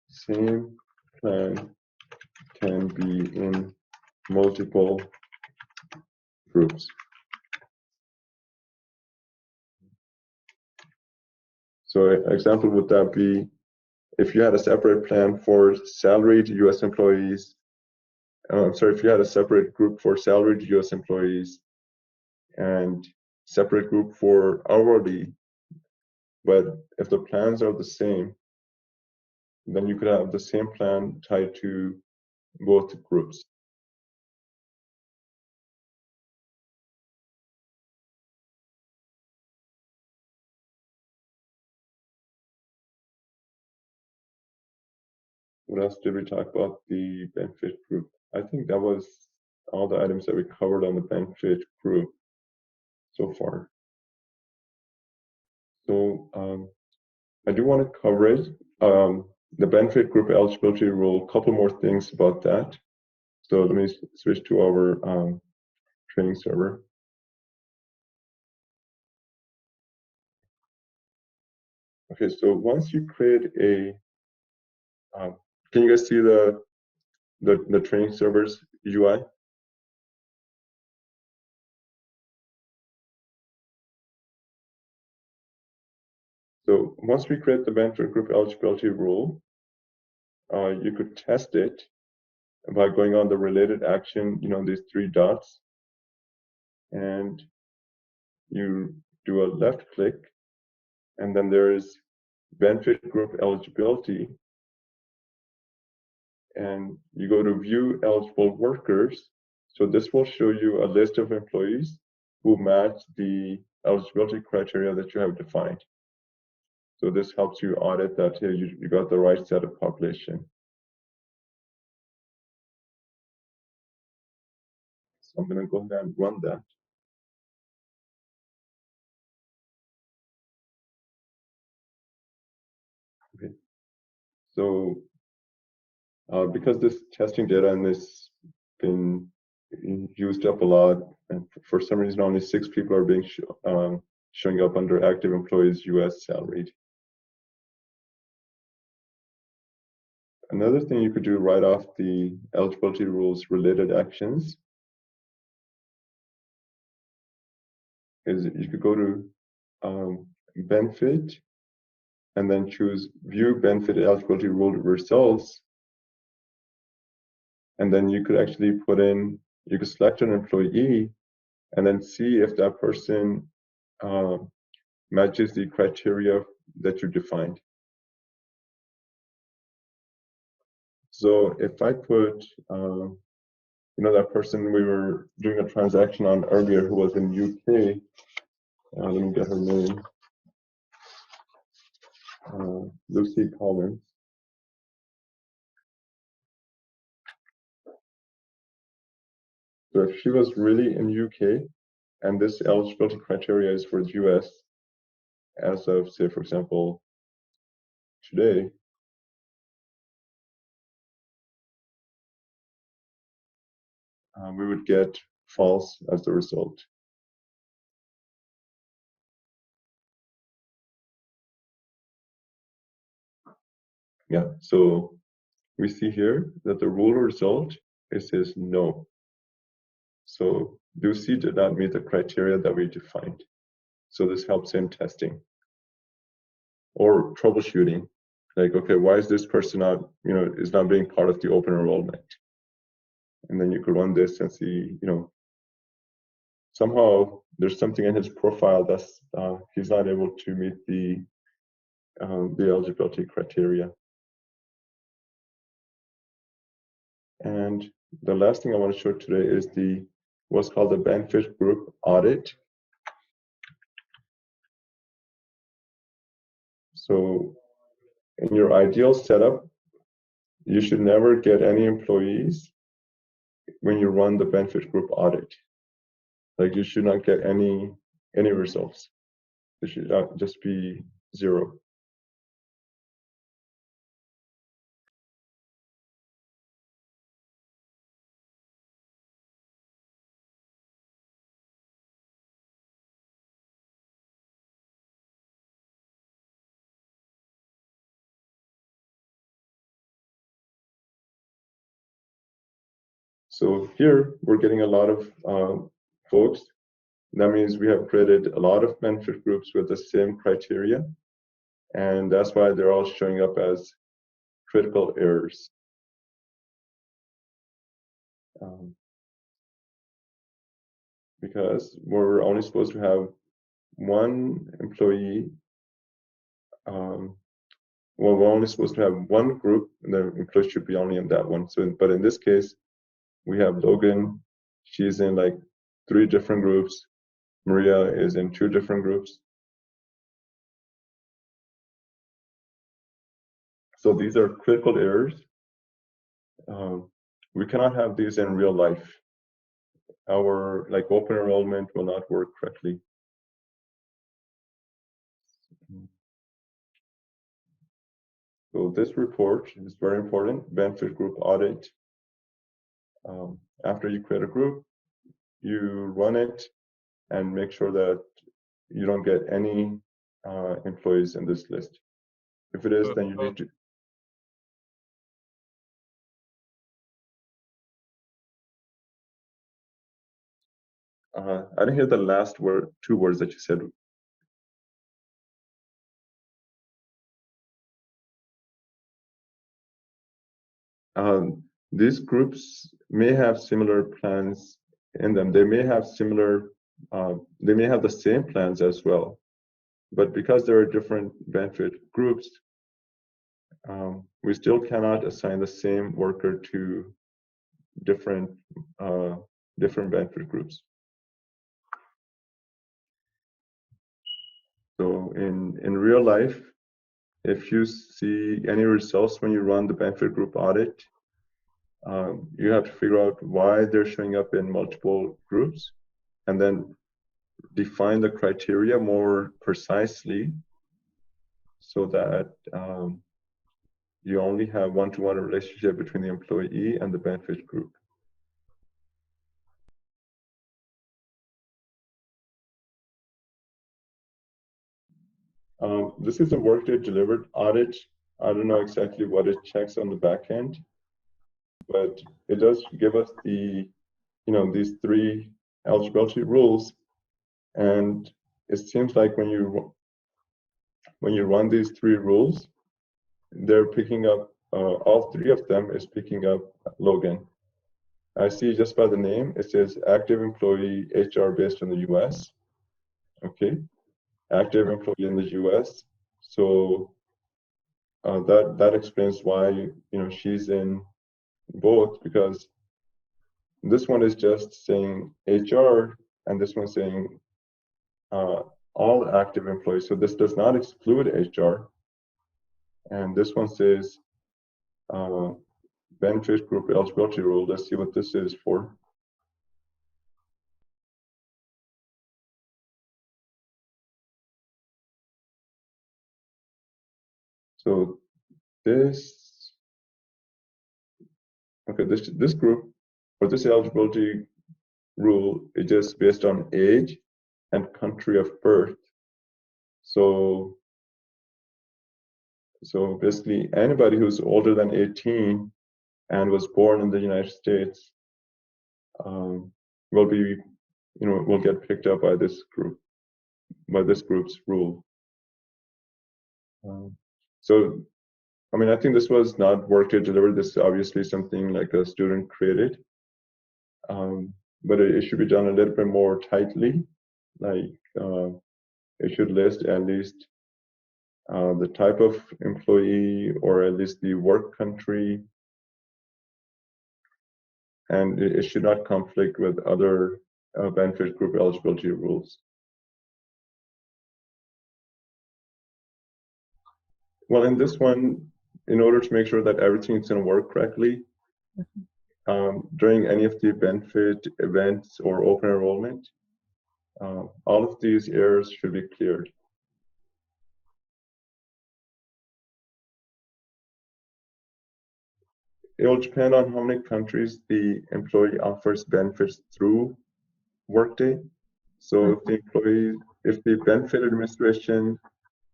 [SPEAKER 1] same plan can be in multiple groups. So an example would that be if you had a separate plan for salaried US employees, if you had a separate group for salaried US employees and separate group for hourly, but if the plans are the same, then you could have the same plan tied to both groups. What else did we talk about the benefit group? I think that was all the items that we covered on the benefit group so far. So I do want to cover it. The benefit group eligibility rule, a couple more things about that. So let me switch to our training server. Okay, so once you create a, can you guys see the training server's UI? So once we create the benefit group eligibility rule, you could test it by going on the related action, these three dots, and you do a left click, and then there is benefit group eligibility, and you go to view eligible workers. So this will show you a list of employees who match the eligibility criteria that you have defined. So this helps you audit that, hey, you got the right set of population. So I'm going to go ahead and run that. Okay. So because this testing data and this been used up a lot, and for some reason only 6 people are being showing up under active employees US salaried. Another thing you could do right off the eligibility rules related actions is you could go to benefit and then choose view benefit eligibility rule results. And then you could actually you could select an employee and then see if that person matches the criteria that you defined. So if I put, that person we were doing a transaction on earlier who was in UK, let me get her name, Lucy Collins. So if she was really in UK, and this eligibility criteria is for the US, as of, say, for example, today, we would get false as the result. Yeah, so we see here that the rule result says no. So Lucy did not meet the criteria that we defined. So this helps in testing or troubleshooting. Like, okay, why is this person not, is not being part of the open enrollment? And then you could run this and see, somehow there's something in his profile that's he's not able to meet the eligibility criteria. And the last thing I want to show today is what's called the benefit group audit. So in your ideal setup, you should never get any employees when you run the benefit group audit. Like you should not get any results. It should just be 0. So here we're getting a lot of folks. That means we have created a lot of benefit groups with the same criteria, and that's why they're all showing up as critical errors. Because we're only supposed to have one employee. Well, we're only supposed to have one group, and the employee should be only in that one. So, but in this case, we have Logan. She's in like 3 different groups. Maria is in 2 different groups. So these are critical errors. We cannot have these in real life. Our open enrollment will not work correctly. So this report is very important, benefit group audit. After you create a group, you run it and make sure that you don't get any employees in this list. If it is, then you need to. I didn't hear the last 2 words that you said. These groups may have similar plans in them. They may have they may have the same plans as well. But because there are different benefit groups, we still cannot assign the same worker to different benefit groups. So in real life, if you see any results when you run the benefit group audit, you have to figure out why they're showing up in multiple groups, and then define the criteria more precisely so that you only have one-to-one relationship between the employee and the benefit group. This is a Workday delivered audit. I don't know exactly what it checks on the back end, but it does give us these 3 eligibility rules. And it seems like when you run these 3 rules, they're picking up, all 3 of them is picking up Logan. I see just by the name, it says active employee HR based in the US. Okay, active employee in the US. So that explains why she's in both, because this one is just saying HR and this one's saying all active employees. So this does not exclude HR. And this one says benefit group eligibility rule. Let's see what this is for. So this group, For this eligibility rule, it is based on age and country of birth. So basically, anybody who's older than 18 and was born in the United States will be, will get picked up by this group, by this group's rule. So, I mean, I think this was not Workday delivered. This is obviously something like a student created, but it should be done a little bit more tightly. Like it should list at least the type of employee, or at least the work country, and it should not conflict with other benefit group eligibility rules. Well, in this one, in order to make sure that everything is going to work correctly, during any of the benefit events or open enrollment, all of these errors should be cleared. It will depend on how many countries the employee offers benefits through Workday. So if the benefit administration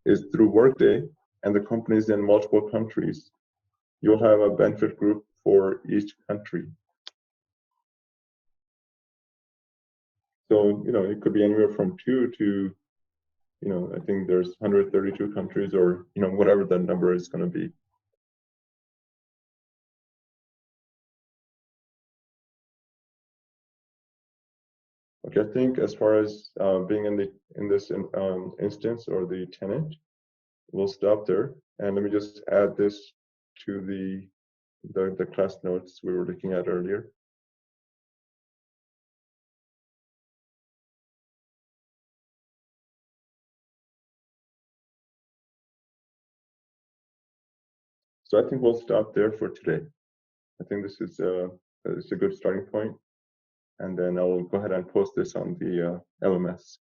[SPEAKER 1] is through Workday and the company is in multiple countries, you'll have a benefit group for each country. So, it could be anywhere from 2 to, I think there's 132 countries, or, whatever the number is going to be. Okay, I think as far as being in this instance, or the tenant, we'll stop there. And let me just add this to the class notes we were looking at earlier. So I think we'll stop there for today. I think this is it's a good starting point. And then I'll go ahead and post this on the LMS.